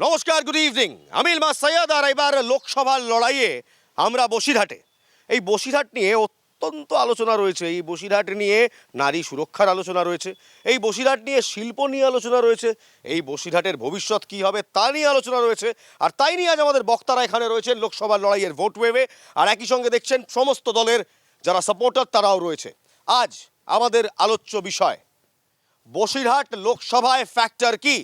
নমস্কার, good evening. আমি ইলমাস সৈয়দ। আর এবার লোকসভার লড়াইয়ে আমরা বসিরহাটে। এই বসিরহাট নিয়ে অত্যন্ত আলোচনা রয়েছে। এই বসিরহাট নিয়ে নারী সুরক্ষার আলোচনা রয়েছে। এই বসিরহাট নিয়ে শিল্প নিয়ে আলোচনা রয়েছে। এই বসিরহাটের ভবিষ্যৎ কী হবে তা নিয়ে আলোচনা রয়েছে। আর তাই নিয়ে আজ আমাদের বক্তারা এখানে রয়েছেন লোকসভার লড়াইয়ের ভোট ওয়েভে। আর একই সঙ্গে দেখছেন সমস্ত দলের যারা সাপোর্টার তারাও রয়েছে। আজ আমাদের আলোচ্য বিষয় বসিরহাট লোকসভায় ফ্যাক্টর কি,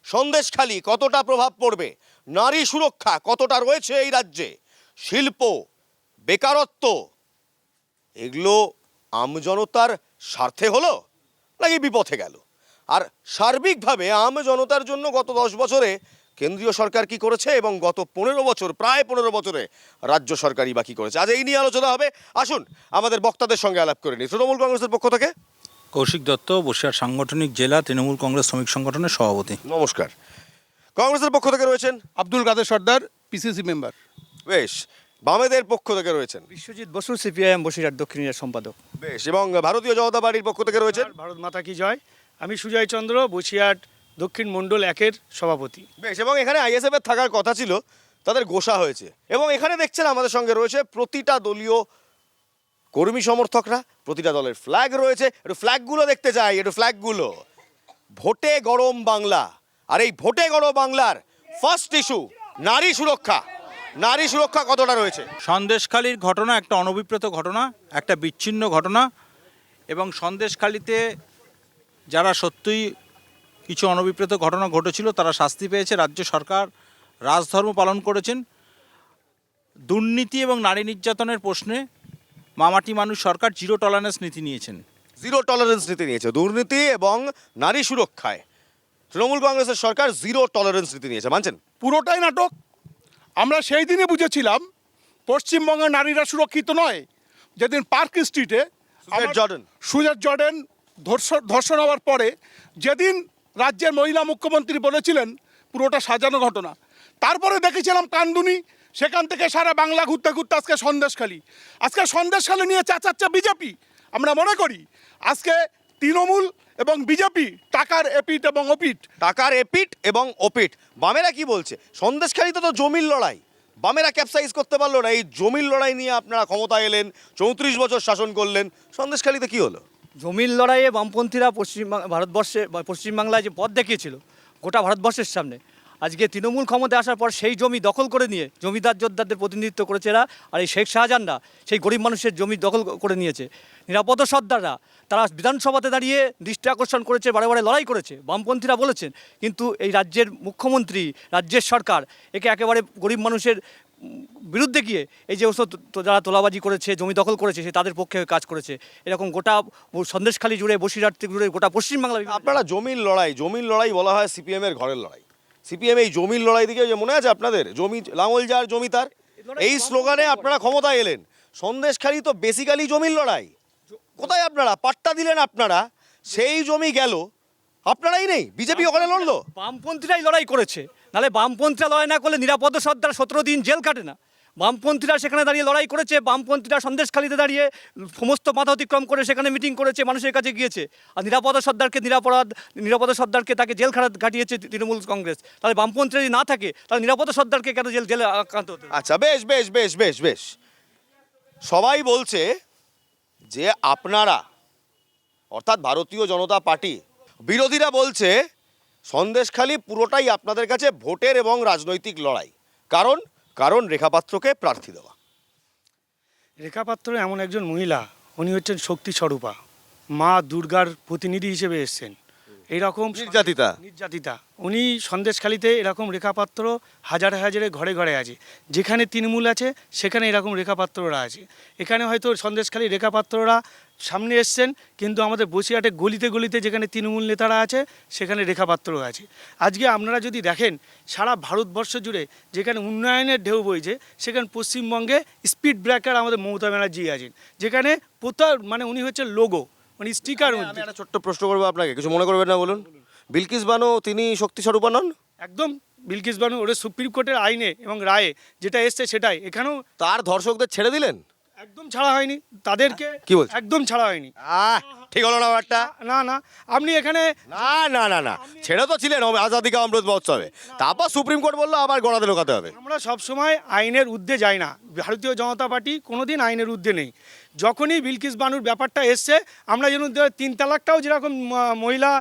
সন্দেশখালি কতটা প্রভাব পড়বে, নারী সুরক্ষা কতটা রয়েছে এই রাজ্যে, শিল্প, বেকারত্ব, এগুলো আমজনতার স্বার্থে হলো নাকি বিপথে গেল। আর সার্বিকভাবে আমজনতার জন্য গত 10 বছরে কেন্দ্রীয় সরকার কি করেছে এবং গত 15 বছর, প্রায় 15 বছরে রাজ্য সরকারই বা কী করেছে। আজ এই নিয়ে আলোচনা হবে। আসুন আমাদের বক্তাদের সঙ্গে আলাপ করে নিই। তৃণমূল কংগ্রেসের পক্ষ থেকে কৌশিক দত্ত, বসিরহাট সাংগঠনিক জেলা তৃণমূল কংগ্রেস শ্রমিক সংগঠনের সভাপতি। নমস্কার। কংগ্রেসের পক্ষ থেকে রয়েছেন আব্দুল কাদের সর্দার, পিসিসি মেম্বার। বেশ। বামেদের পক্ষ থেকে রয়েছেন বিশ্বজিৎ বসু, সিপিআইএম বসিরহাট দক্ষিণের সম্পাদক। বেশ। এবং ভারতীয় জনতা পার্টির পক্ষ থেকে রয়েছেন ভারত মাতা কি জয়। আমি সুজয় চন্দ্র, বসিরহাট দক্ষিণ মণ্ডল 1-এর সভাপতি। বেশ। এবং এখানে আইএসএফ এর থাকার কথা ছিল, তাদের গোসা হয়েছে। এবং এখানে দেখছেন আমাদের সঙ্গে রয়েছে প্রতিটা দলীয় কর্মী সমর্থকরা, প্রতিটা দলের ফ্ল্যাগ রয়েছে। একটু ফ্ল্যাগগুলো দেখতে চাই, একটু ফ্ল্যাগগুলো। ভোটে গরম বাংলা। আর এই ভোটে গরম বাংলার ফার্স্ট ইস্যু নারী সুরক্ষা। নারী সুরক্ষা কতটা রয়েছে? সন্দেশখালির ঘটনা একটা অনভিপ্রেত ঘটনা, একটা বিচ্ছিন্ন ঘটনা। এবং সন্দেশখালিতে যারা সত্যিই কিছু অনভিপ্রেত ঘটনা ঘটেছিল তারা শাস্তি পেয়েছে। রাজ্য সরকার রাজধর্ম পালন করেছেন। দুর্নীতি এবং নারী নির্যাতনের প্রশ্নে মামাটি মানুষ সরকার জিরো টলারেন্স নীতি নিয়েছেন। জিরো টলারেন্স নীতি নিয়েছে দুর্নীতি এবং নারী সুরক্ষায়। তৃণমূল কংগ্রেসের সরকার জিরো টলারেন্স নীতি নিয়েছে, মানছেন? পুরোটাই নাটক। আমরা সেই দিনে বুঝেছিলাম পশ্চিমবঙ্গের নারীরা সুরক্ষিত নয়, যেদিন পার্ক স্ট্রিটে সুজেট জর্ডেন ধর্ষণ হওয়ার পরে যেদিন রাজ্যের মহিলা মুখ্যমন্ত্রী বলেছিলেন পুরোটা সাজানো ঘটনা। তারপরে দেখেছিলাম কান্দুনি, সেখান থেকে সারা বাংলা ঘুরতে ঘুরতে আজকে সন্দেশখালি নিয়ে চেঁচাচ্ছে বিজেপি। আমরা মনে করি আজকে তৃণমূল এবং বিজেপি টাকার এপিট এবং ওপিট। টাকার এপিট এবং ওপিট। বামেরা কি বলছে? সন্দেশখালিতে তো জমির লড়াই, বামেরা ক্যাপসাইজ করতে পারলো না। এই জমির লড়াই নিয়ে আপনারা ক্ষমতা এলেন, 34 বছর শাসন করলেন, সন্দেশখালিতে কি হলো? জমির লড়াইয়ে বামপন্থীরা পশ্চিমবাংলায় যে পথ দেখিয়েছিল গোটা ভারতবর্ষের সামনে, আজকে তৃণমূল ক্ষমতায় আসার পর সেই জমি দখল করে নিয়ে জমিদার যোদ্ধাদের প্রতিনিধিত্ব করেছে এরা। আর এই শেখ শাহজাহানরা সেই গরিব মানুষের জমি দখল করে নিয়েছে। নিরাপদ সর্দাররা তারা বিধানসভাতে দাঁড়িয়ে দৃষ্টি আকর্ষণ করেছে, বারে বারে লড়াই করেছে, বামপন্থীরা বলেছেন। কিন্তু এই রাজ্যের মুখ্যমন্ত্রী, রাজ্যের সরকার একে একেবারে গরিব মানুষের বিরুদ্ধে গিয়ে এই যে যারা তোলাবাজি করেছে, জমি দখল করেছে, সে তাদের পক্ষে কাজ করেছে। এরকম গোটা সন্দেশখালি জুড়ে, বসিরহাট জুড়ে, গোটা পশ্চিমবাংলা। আপনারা জমির লড়াই বলা হয় সিপিএম এর ঘরের লড়াই। সিপিএম এই জমির লড়াই দিকে যে মনে আছে আপনাদের, জমি লাঙল যার জমি তার, এই স্লোগানে আপনারা ক্ষমতায় এলেন। সন্দেশখালি তো বেসিক্যালি জমির লড়াই। কোথায় আপনারা পাট্টা দিলেন? আপনারা সেই জমি গেল, আপনারাই নেই, বিজেপি ওখানে লড়লো। বামপন্থীরাই লড়াই করেছে, নাহলে বামপন্থীরা লড়াই না করলে নিরাপদ সর্দার 17 দিন জেল কাটে না। বামপন্থীরা সেখানে দাঁড়িয়ে লড়াই করেছে, বামপন্থীরা সন্দেশখালিতে দাঁড়িয়ে সমস্ত বাধা অতিক্রম করে সেখানে মিটিং করেছে, মানুষের কাছে গিয়েছে। আর নিরাপদ সর্দারকে তাকে জেল কাটিয়েছে তৃণমূল কংগ্রেস। তাহলে বামপন্থীরা যদি না থাকে তাহলে নিরাপদ সর্দারকে কেন জেলে আক্রান্ত হতে? আচ্ছা, বেশ বেশ বেশ বেশ বেশ। সবাই বলছে যে আপনারা, অর্থাৎ ভারতীয় জনতা পার্টি, বিরোধীরা বলছে সন্দেশখালি পুরোটাই আপনাদের কাছে ভোটের এবং রাজনৈতিক লড়াই। কারণ রেখা পাত্রকে প্রার্থী দেওয়া। রেখা পাত্র এমন একজন মহিলা, উনি হচ্ছেন শক্তি স্বরূপা, মা দুর্গার প্রতিনিধি হিসেবে এসছেন। এইরকম নির্যাতিতা উনি সন্দেশখালিতে এরকম রেখাপাত্র হাজারে ঘরে ঘরে আছে। যেখানে তৃণমূল আছে সেখানে এরকম রেখাপাত্ররা আছে। এখানে হয়তো সন্দেশখালি রেখাপাত্ররা সামনে এসছেন, কিন্তু আমাদের বসিরহাটে গলিতে গলিতে যেখানে তৃণমূল নেতারা আছে সেখানে রেখাপাত্রও আছে। আজকে আপনারা যদি দেখেন সারা ভারতবর্ষ জুড়ে যেখানে উন্নয়নের ঢেউ বইছে, সেখানে পশ্চিমবঙ্গে স্পিড ব্রেকার আমাদের মমতা ব্যানার্জি আছেন, যেখানে মানে উনি হচ্ছে লোগো, মানে স্টিকার। আমি একটা ছোট্ট প্রশ্ন করবো আপনাকে, কিছু মনে করবেন না, বলুন। বিলকিস বানো তিনি শক্তি স্বরূপা নন? একদম বিলকিস বানু, ওটা সুপ্রিম কোর্টের আইনে এবং রায়ে যেটা এসছে সেটাই। এখানেও তার ধর্ষকদের ছেড়ে দিলেন। একদম ছাড়া হয়নি তাদেরকে, কি বলছেন? একদম ছাড়া হয়নি। ঠিক হলো না ব্যাপারটা? না না, আপনি এখানে না না না না, ছেড়ে তো ছিলেন আজাদি কা অমৃত মহোৎসবে, তারপর সুপ্রিম কোর্ট বললো আবার গোড়াতে ঢোকাতে হবে। আমরা সবসময় আইনের ঊর্ধ্বে যাই না, ভারতীয় জনতা পার্টি কোনোদিন আইনের ঊর্ধ্বে নেই। যখনই বিলকিস বানুর ব্যাপারটা এসছে, আমরা যেন 3 তালাকটাও যেরকম মহিলা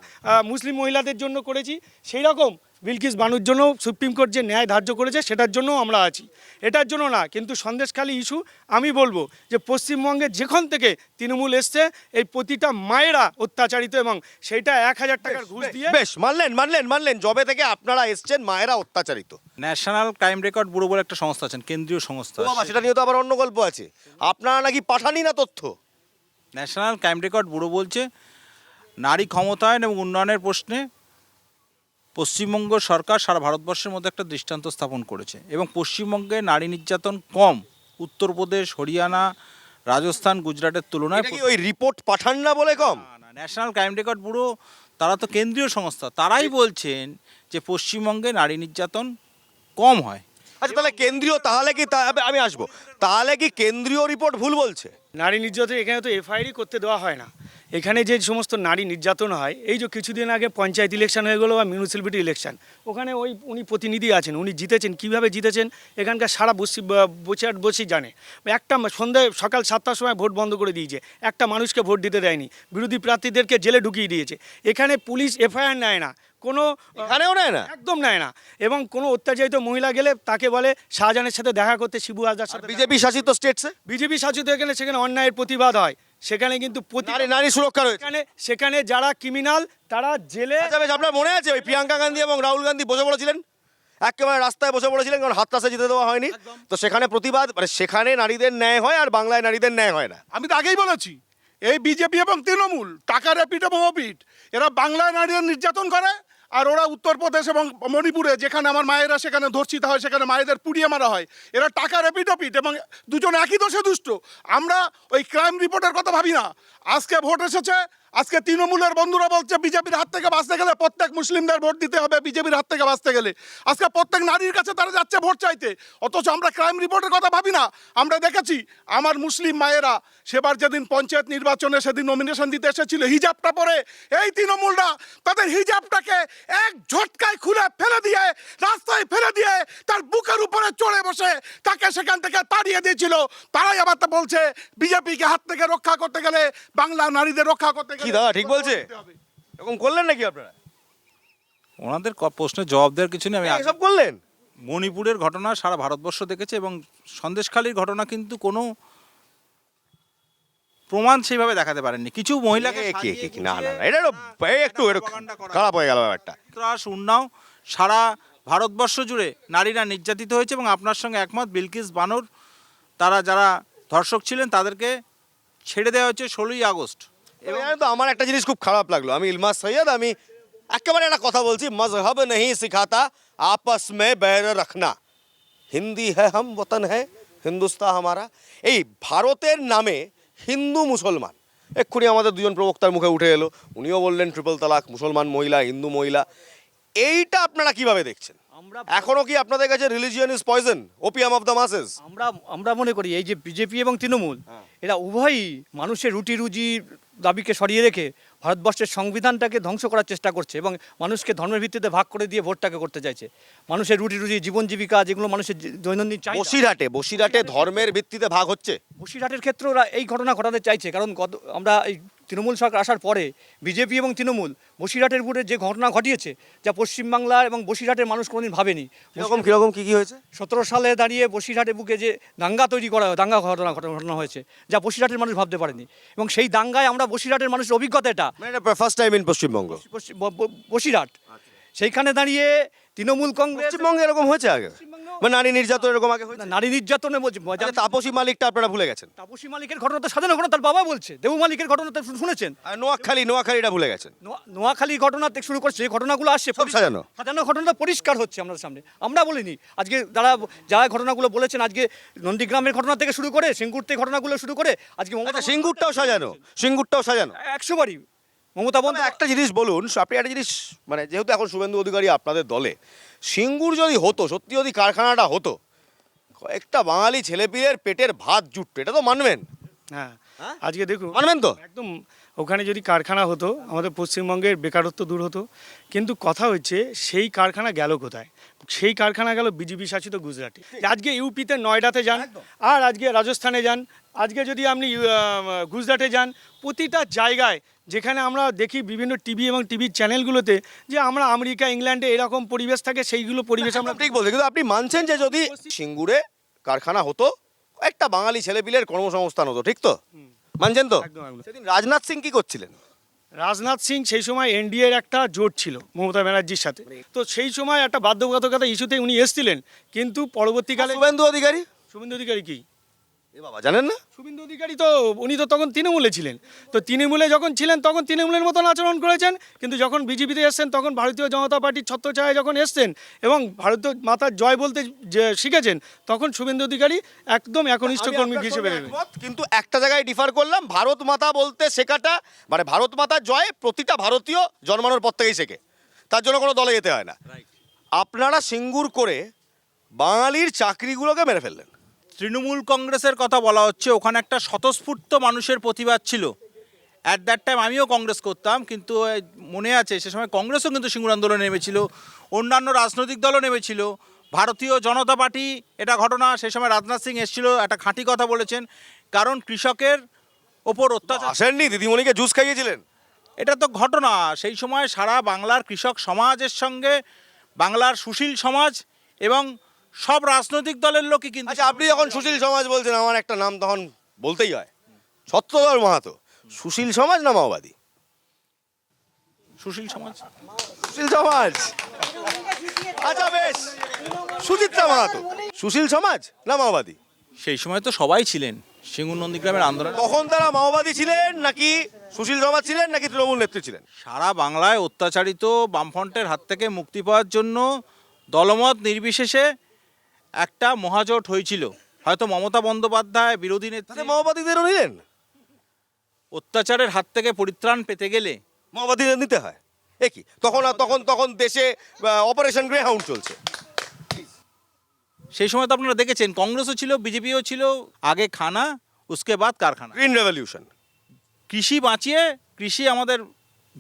মুসলিম মহিলাদের জন্য করেছি, সেই রকম বিলকিস বানুর জন্য সুপ্রিম কোর্ট যে ন্যায় ধার্য করেছে সেটার জন্য আমরা আছি, এটার জন্য না। কিন্তু সন্দেশখালী ইস্যু আমি বলবো যে পশ্চিমবঙ্গে যেখান থেকে তৃণমূল এসছে, এই প্রতিটা মায়েরা অত্যাচারিত, এবং সেইটা 1000 টাকার ঘুষ দিয়ে। বেশ, মানলেন জবে থেকে আপনারা এসছেন মায়েরা অত্যাচারিত। ন্যাশনাল ক্রাইম রেকর্ড ব্যুরো বলে একটা সংস্থা আছেন, কেন্দ্রীয় সংস্থা। ও বাবা, সেটা নিয়ে তো আবার অন্য গল্প আছে, আপনারা নাকি পাঠানি না তথ্য। ন্যাশনাল ক্রাইম রেকর্ড ব্যুরো বলছে নারী ক্ষমতায়ন এবং উন্নয়নের প্রশ্নে পশ্চিমবঙ্গ সরকার সারা ভারতবর্ষের মধ্যে একটা দৃষ্টান্ত স্থাপন করেছে, এবং পশ্চিমবঙ্গে নারী নির্যাতন কম উত্তরপ্রদেশ, হরিয়ানা, রাজস্থান, গুজরাটের তুলনায়। এটা কি ওই রিপোর্ট পাঠান না বলে কম? ন্যাশনাল ক্রাইম রেকর্ড ব্যুরো তারা তো কেন্দ্রীয় সংস্থা, তারাই বলছেন যে পশ্চিমবঙ্গে নারী নির্যাতন কম হয়। আচ্ছা, তাহলে কেন্দ্রীয়, তাহলে কি আমি আসবো, তাহলে কি কেন্দ্রীয় রিপোর্ট ভুল বলছে? নারী নির্যাতন এখানে তো এফআইআরই করতে দেওয়া হয় না। এখানে যে সমস্ত নারী নির্যাতন হয়, এই যে কিছুদিন আগে পঞ্চায়েত ইলেকশন হয়ে গেলো বা মিউনিসিপ্যালিটি ইলেকশন, ওখানে উনি প্রতিনিধি আছেন, উনি জিতেছেন, কিভাবে জিতেছেন এখানকার সারা বসি জানে। একটা সকাল 7টার সময় ভোট বন্ধ করে দিয়েছে, একটা মানুষকে ভোট দিতে দেয়নি, বিরোধী প্রার্থীদেরকে জেলে ঢুকিয়ে দিয়েছে। এখানে পুলিশ এফআইআর নেয় না, কোনো এখানেও নেয় না, একদম নেয় না। এবং কোনো অত্যাচারিত মহিলা গেলে তাকে বলে শাহজাহানের সাথে দেখা করতে, শিবু হাজরার সাথে। বিজেপি শাসিত স্টেটসে, বিজেপি শাসিত এখানে, সেখানে অন্যায়ের প্রতিবাদ হয়, সেখানে কিন্তু নারী সুরক্ষা রয়েছে। সেখানে যারা ক্রিমিনাল তারা জেলে। আচ্ছা বেশ, আপনার মনে আছে ওই প্রিয়াঙ্কা গান্ধী এবং রাহুল গান্ধী বসে পড়েছিলেন, একেবারে রাস্তায় বসে পড়েছিলেন, কারণ হাত তাসে জিতে দেওয়া হয়নি। তো সেখানে প্রতিবাদ, মানে সেখানে নারীদের ন্যায় হয় আর বাংলায় নারীদের ন্যায় হয় না। আমি তো আগেই বলেছি, এই বিজেপি এবং তৃণমূল টাকার এপিট এবং ওপিট, এরা বাংলায় নারীদের নির্যাতন করে, আর ওরা উত্তরপ্রদেশ এবং মণিপুরে যেখানে আমার মায়েরা সেখানে ধর্ষিত হয়, সেখানে মায়েদের পুড়িয়ে মারা হয়। এরা টাকার এপিট ওপিট এবং দুজন একই দোষে দুষ্ট। আমরা ওই ক্রাইম রিপোর্টের কথা ভাবি না। আজকে ভোট এসেছে, আজকে তৃণমূলের বন্ধুরা বলছে বিজেপির হাত থেকে বাঁচতে গেলে প্রত্যেক মুসলিমদের ভোট দিতে হবে, বিজেপির হাত থেকে বাঁচতে গেলে। আজকে প্রত্যেক নারীর কাছে তারা যাচ্ছে ভোট চাইতে, অথচ আমরা ক্রাইম রিপোর্টের কথা ভাবি না। আমরা দেখেছি আমার মুসলিম মায়েরা সেবার যেদিন পঞ্চায়েত নির্বাচনে সেদিন নমিনেশন দিতে এসেছিল হিজাবটা পরে, এই তৃণমূলরা তাদের হিজাবটাকে এক ঝটকায় খুলে ফেলে দিয়ে, রাস্তায় ফেলে দিয়ে, তার বুকের উপরে চড়ে বসে তাকে সেখান থেকে তাড়িয়ে দিয়েছিল। তারাই আবার তা বলছে বিজেপিকে হাত থেকে রক্ষা করতে গেলে, বাংলা নারীদের রক্ষা করতে গেলে। কি দাদা ঠিক বলছে? এরকম করলেন নাকি আপনারা? ওনাদের প্রশ্নের জবাব দেওয়ার কিছু নেই। আমি এসব করলেন? মণিপুরের ঘটনা সারা ভারতবর্ষ দেখেছে, এবং সন্দেশখালীর ঘটনা কিন্তু কোনো প্রমাণ সেইভাবে দেখাতে পারেননি। কিছু মহিলাকে না না, এটা একটু খারাপ হয়ে গেল ব্যাপারটা। উন্নাও সারা ভারতবর্ষ জুড়ে নারীরা নির্যাতিত হয়েছে, এবং আপনার সঙ্গে একমত, বিলকিস বানুর তারা যারা ধর্ষক ছিলেন তাদেরকে ছেড়ে দেওয়া হয়েছে 16ই আগস্ট। এবং তো আমার একটা জিনিস খুব খারাপ লাগলো, আমি ইলমাস সৈয়দ, আমি একেবারে একটা কথা বলছি, মজহব नहीं सिखाता आपस में बैर रखना, হিন্দি है हम वतन है हिंदुस्तान हमारा। এই ভারতের নামে হিন্দু মুসলমান, এক্ষুনি আমাদের দুজন প্রবক্তার মুখে উঠে এলো, উনিও বললেন ট্রিপল তালাক, মুসলমান মহিলা, হিন্দু মহিলা, এইটা আপনারা কিভাবে দেখছেন? এখনো কি আপনাদের কাছে religion is poison, opium of the মাসেস? আমরা মনে করি এই যে বিজেপি এবং তৃণমূল, এরা উভয়ই মানুষের রুটি রুজি দাবিকে সরিয়ে রেখে ভারতবর্ষের সংবিধানটাকে ধ্বংস করার চেষ্টা করছে, এবং মানুষকে ধর্মের ভিত্তিতে ভাগ করে দিয়ে ভোটটাকে করতে চাইছে। মানুষের রুটি রুজি, জীবন জীবিকা, যেগুলো মানুষের দৈনন্দিন চাহিদা। বসিরহাটে ধর্মের ভিত্তিতে ভাগ হচ্ছে। বসিরহাটের ক্ষেত্রে ওরা এই ঘটনা ঘটাতে চাইছে, কারণ আমরা এই তৃণমূল সরকার আসার পরে বিজেপি এবং তৃণমূল বসিরহাটের বুকে যে ঘটনা ঘটিয়েছে, যা পশ্চিমবাংলা এবং বসিরহাটের মানুষ কোনোদিন ভাবেনি। কিরকম কি হয়েছে? 17 সালে দাঁড়িয়ে বসিরহাটের বুকে যে দাঙ্গা তৈরি করা হয়, দাঙ্গা ঘটনা হয়েছে, যা বসিরহাটের মানুষ ভাবতে পারেনি। এবং সেই দাঙ্গায় আমরা বসিরহাটের মানুষের অভিজ্ঞতা, এটা first time in Paschimbanga, Basirhat. সেইখানে দাঁড়িয়ে তৃণমূল কংগ্রেস, পশ্চিমবঙ্গে এরকম হয়েছে আগে, মানে নারী নির্যাতন এরকম আগে হয়েছে? নারী নির্যাতনে তাপসী মালিকটা আপনারা ভুলে গেছেন। তাপসী মালিকের ঘটনা তো সাজানো ঘটনা, তার বাবা বলছে। দেবু মালিকের ঘটনা তো শুনেছেন। আর নোয়াখালীটা ভুলে গেছেন। নোয়াখালীর ঘটনা থেকে শুরু করছে, ঘটনাগুলো আসছে সাজানো ঘটনাটা পরিষ্কার হচ্ছে আমাদের সামনে। আমরা বলিনি আজকে, যারা ঘটনাগুলো বলেছেন, আজকে নন্দীগ্রামের ঘটনা থেকে শুরু করে, সিঙ্গুর থেকে ঘটনাগুলো শুরু করে, আজকে সিঙ্গুরটাও সাজানো 100 বারই মমতা বন্দ্যোপাধ্যায়। একটা জিনিস বলুন, আপনি একটা জিনিস, মানে যেহেতু এখন শুভেন্দু অধিকারী আপনাদের দলে, সিঙ্গুর যদি হতো, সত্যি যদি কারখানাটা হতো, কয়েকটা বাঙালি ছেলেপিলের পেটের ভাত জুটবে, এটা তো মানবেন? হ্যাঁ হ্যাঁ? আজকে দেখুন মানবেন তো? একদম ওখানে যদি কারখানা হতো আমাদের পশ্চিমবঙ্গের বেকারত্ব দূর হতো, কিন্তু কথা হচ্ছে সেই কারখানা গেল কোথায়? সেই কারখানা গেল বিজেপি শাসিত গুজরাটে। আজকে ইউপিতে নয়ডাতে যান, আর আজকে রাজস্থানে যান, আজকে যদি আপনি গুজরাটে যান, প্রতিটা জায়গায় যেখানে আমরা দেখি বিভিন্ন টিভি এবং টিভির চ্যানেলগুলোতে যে আমরা আমেরিকা ইংল্যান্ডে এরকম পরিবেশ থাকে, সেইগুলো পরিবেশ আমরা ঠিক বলছেন, কিন্তু আপনি মানছেন যে যদি সিঙ্গুরে কারখানা হতো, একটা বাঙালি ছেলেপিলের কর্মসংস্থান হতো, ঠিক তো? মানছেন তো? একদম, একদম। সেদিন রাজনাথ সিং কি করছিলেন? রাজনাথ সিং সেই সময় এনডিএর একটা জোট ছিল মমতা ব্যানার্জির সাথে, তো সেই সময় একটা বাধ্যবাধকতা ইস্যুতে উনি এসেছিলেন, কিন্তু পরবর্তীকালে শুভেন্দু অধিকারী? শুভেন্দু অধিকারী কি? এ বাবা, জানেন না? শুভেন্দু অধিকারী তো উনি তো তখন তৃণমূলে ছিলেন, তো তৃণমূলে যখন ছিলেন তখন তৃণমূলের মতন আচরণ করেছেন, কিন্তু যখন বিজেপিতে এসছেন তখন ভারতীয় জনতা পার্টির ছত্রছায়ায় যখন এসছেন এবং ভারতীয় মাতার জয় বলতে যে শিখেছেন, তখন শুভেন্দু অধিকারী একদম একনিষ্ঠ আমি কর্মী আপনার হিসেবে সঙ্গে এলেন। একমত, কিন্তু একটা জায়গায় ডিফার করলাম। ভারত মাতা বলতে শেখাটা, মানে ভারত মাতার জয় প্রতিটা ভারতীয় জন্মানোর পর থেকেই শেখে, তার জন্য কোনো দলে যেতে হয় না। আপনারা সিঙ্গুর করে বাঙালির চাকরিগুলোকে মেরে ফেললেন। তৃণমূল কংগ্রেসের কথা বলা হচ্ছে, ওখানে একটা স্বতঃস্ফূর্ত মানুষের প্রতিবাদ ছিল। অ্যাট দ্যাট টাইম আমিও কংগ্রেস করতাম, কিন্তু মনে আছে সে সময় কংগ্রেসও কিন্তু সিঙ্গুর আন্দোলনে নেমেছিল, অন্যান্য রাজনৈতিক দলও নেমেছিল, ভারতীয় জনতা পার্টি। এটা ঘটনা, সে সময় রাজনাথ সিং এসেছিল, একটা খাঁটি কথা বলেছেন, কারণ কৃষকের ওপর অত্যাচার। আসেননি, দিদিমণিকে জুস খাইয়েছিলেন। এটা তো ঘটনা। সেই সময় সারা বাংলার কৃষক সমাজের সঙ্গে বাংলার সুশীল সমাজ এবং সব রাজনৈতিক দলের লোকই কিন্তু। আচ্ছা, আপনি যখন সুশীল সমাজ বলছেন, আমার একটা নাম তখন বলতেই হয়, ছত্রধর মাহাতো। সুশীল সমাজ না মাওবাদী? সুশীল সমাজ। সুশীল সমাজ, আচ্ছা বেশ। সুচিত্রা মাহাতো সুশীল সমাজ না মাওবাদী? সেই সময় তো সবাই ছিলেন সিঙ্গুর নন্দীগ্রামের আন্দোলন। তখন তারা মাওবাদী ছিলেন নাকি সুশীল সমাজ ছিলেন নাকি তৃণমূল নেত্রী ছিলেন? সারা বাংলায় অত্যাচারিত বামফ্রন্টের হাত থেকে মুক্তি পাওয়ার জন্য দলমত নির্বিশেষে একটা মহাজোট হয়েছিল। হয়তো মমতা বন্দ্যোপাধ্যায় বিরোধী নেত্রী তাহলে মাওবাদীদেরও নিলেন? অত্যাচারের হাত থেকে পরিত্রাণ পেতে গেলে মাওবাদীদের নিতে হয়? এ কি, তখন তখন তখন দেশে অপারেশন গ্রেহাউন্ড চলছে। সেই সময় তো আপনারা দেখেছেন কংগ্রেসও ছিল, বিজেপিও ছিল। আগে খানা, উসকে বাদ কারখানা। Green revolution. কৃষি বাঁচিয়ে, কৃষি আমাদের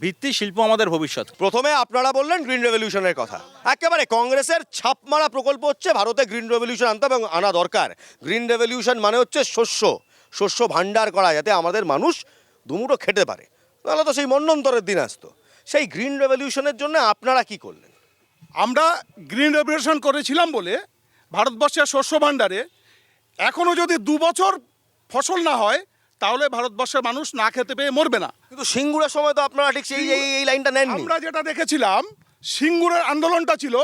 ভিত্তি, শিল্প আমাদের ভবিষ্যৎ। প্রথমে আপনারা বললেন গ্রিন রেভলিউশনের কথা, একেবারে কংগ্রেসের ছাপমারা প্রকল্প হচ্ছে ভারতে গ্রিন রেভলিউশন আনতে এবং আনা দরকার। গ্রিন রেভলিউশন মানে হচ্ছে শস্য ভাণ্ডার করা, যাতে আমাদের মানুষ দুমুঠো খেতে পারে, নাহলে তো সেই মন্বন্তরের দিন আসতো। সেই গ্রিন রেভলিউশনের জন্য আপনারা কি করলেন? আমরা গ্রিন রেভলিউশন করেছিলাম বলে ভারতবর্ষের শস্য ভাণ্ডারে এখনও যদি 2 বছর ফসল না হয় তাহলে ভারতবর্ষের মানুষ না খেতে পেয়ে মরবে না। কিন্তু সিঙ্গুরের সময় তো আপনারা ঠিক সেই এই লাইনটা নেননি। আমরা যেটা দেখেছিলাম, সিঙ্গুরের আন্দোলনটা ছিল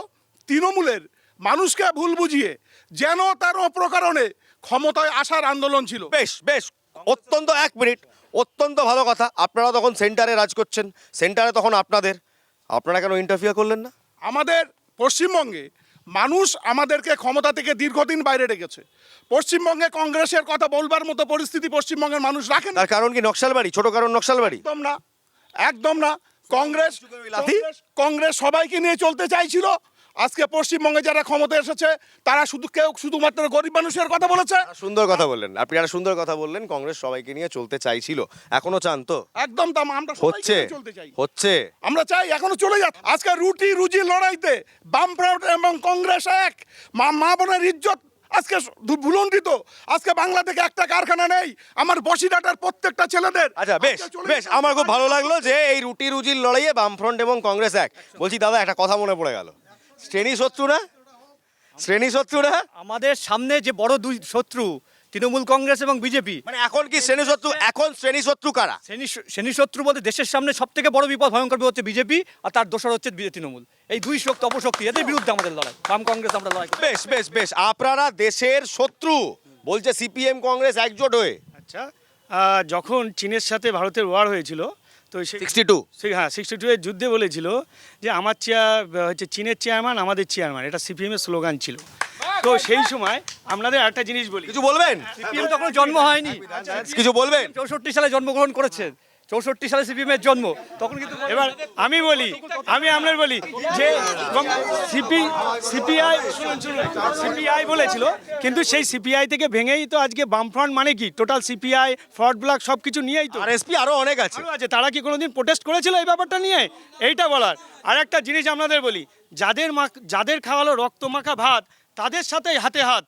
তৃণমূলের মানুষকে ভুল বুঝিয়ে যেন তার অপ্রকারণে ক্ষমতায় আসার আন্দোলন ছিল। বেশ বেশ, অত্যন্ত, 1 মিনিট, অত্যন্ত ভালো কথা। আপনারা তখন সেন্টারে রাজ করছেন, সেন্টারে তখন আপনারা কেন ইন্টারফিয়ার করলেন না? আমাদের পশ্চিমবঙ্গে মানুষ আমাদেরকে ক্ষমতা থেকে দীর্ঘদিন বাইরে রেখেছে। পশ্চিমবঙ্গে কংগ্রেসের কথা বলবার মতো পরিস্থিতি পশ্চিমবঙ্গের মানুষ রাখেন। তার কারণ কি নকশালবাড়ি? ছোট কারণ নকশালবাড়ি? একদম না, একদম না। কংগ্রেস লাথি? কংগ্রেস সবাইকে নিয়ে চলতে চাইছিল। আজকে পশ্চিমবঙ্গে যারা ক্ষমতা এসেছে তারা শুধুমাত্র গরিব মানুষের কথা বলেছে। সুন্দর কথা বললেন আপনি, একটা সুন্দর কথা বললেন। কংগ্রেস সবাইকে নিয়ে চলতে চাইছিল, এখনো চান তো? একদম দাম, আমরা সবাইকে হচ্ছে নিয়ে চলতে চাই, হচ্ছে আমরা চাই এখনো চলে যাক। আজকে রুটি রুজি লড়াইতে বামফ্রন্ট এবং কংগ্রেস এক। মা বোনের ইজ্জত আজকে ভুলণ্ঠিত। আজকে বাংলা থেকে একটা কারখানা নেই। আমার বসিরহাটের প্রত্যেকটা ছেলেদের। আচ্ছা বেশ বেশ, আমার খুব ভালো লাগলো যে এই রুটি রুজির লড়াইয়ে বামফ্রন্ট এবং কংগ্রেস এক। বলছি দাদা, একটা কথা মনে পড়ে গেল, শ্রেণী শত্রু না? আমাদের সামনে যে বড় দুই শত্রু তৃণমূল কংগ্রেস এবং বিজেপি, মানে এখন কি শ্রেণী শত্রু? এখন শ্রেণী শত্রু কারা? শ্রেণী শত্রু বলতে দেশের সামনে সব থেকে বড় বিপদ, ভয়ঙ্কর বিপদ হচ্ছে বিজেপি, আর তার দোসর হচ্ছে তৃণমূল। এই দুই শক্তি অপশক্তি, এদের বিরুদ্ধে আমাদের লড়াই। বাম কংগ্রেস আমরা লড়াই করি। বেশ বেশ বেশ, আপনারা দেশের শত্রু বলছে সিপিএম কংগ্রেস একজোট হয়ে। আচ্ছা, যখন চীনের সাথে ভারতের ওয়ার হয়েছিল, তো 62 হ্যাঁ 62 এর যুদ্ধে বলেছিল যে আমার হচ্ছে চীনের চেয়ারম্যান আমাদের চেয়ারম্যান, এটা সিপিএম এর স্লোগান ছিল। তো সেই সময় আপনাদের একটা জিনিস বলি, কিছু বলবেন? সিপিএম তখন জন্ম হয়নি, কিছু বলবেন? 64 সালে জন্মগ্রহণ করেছেন। 64 সালে সিপিএমের জন্ম, তখন কিন্তু এবার আমি আপনার বলি যে সিপিআই বলেছিল, কিন্তু সেই সিপিআই থেকে ভেঙেই তো আজকে বামফ্রন্ট মানে কি টোটাল সিপিআই ফ্রড ব্লক সব কিছু নিয়েই তো আরএসপি আরো অনেক আছে। আরো আছে। তারা কি কোনোদিন প্রোটেস্ট করেছিল এই ব্যাপারটা নিয়ে? এইটা বলার। আর একটা জিনিস আপনাদের বলি, যাদের খাওয়ালো রক্ত মাখা ভাত তাদের সাথে হাতে হাত,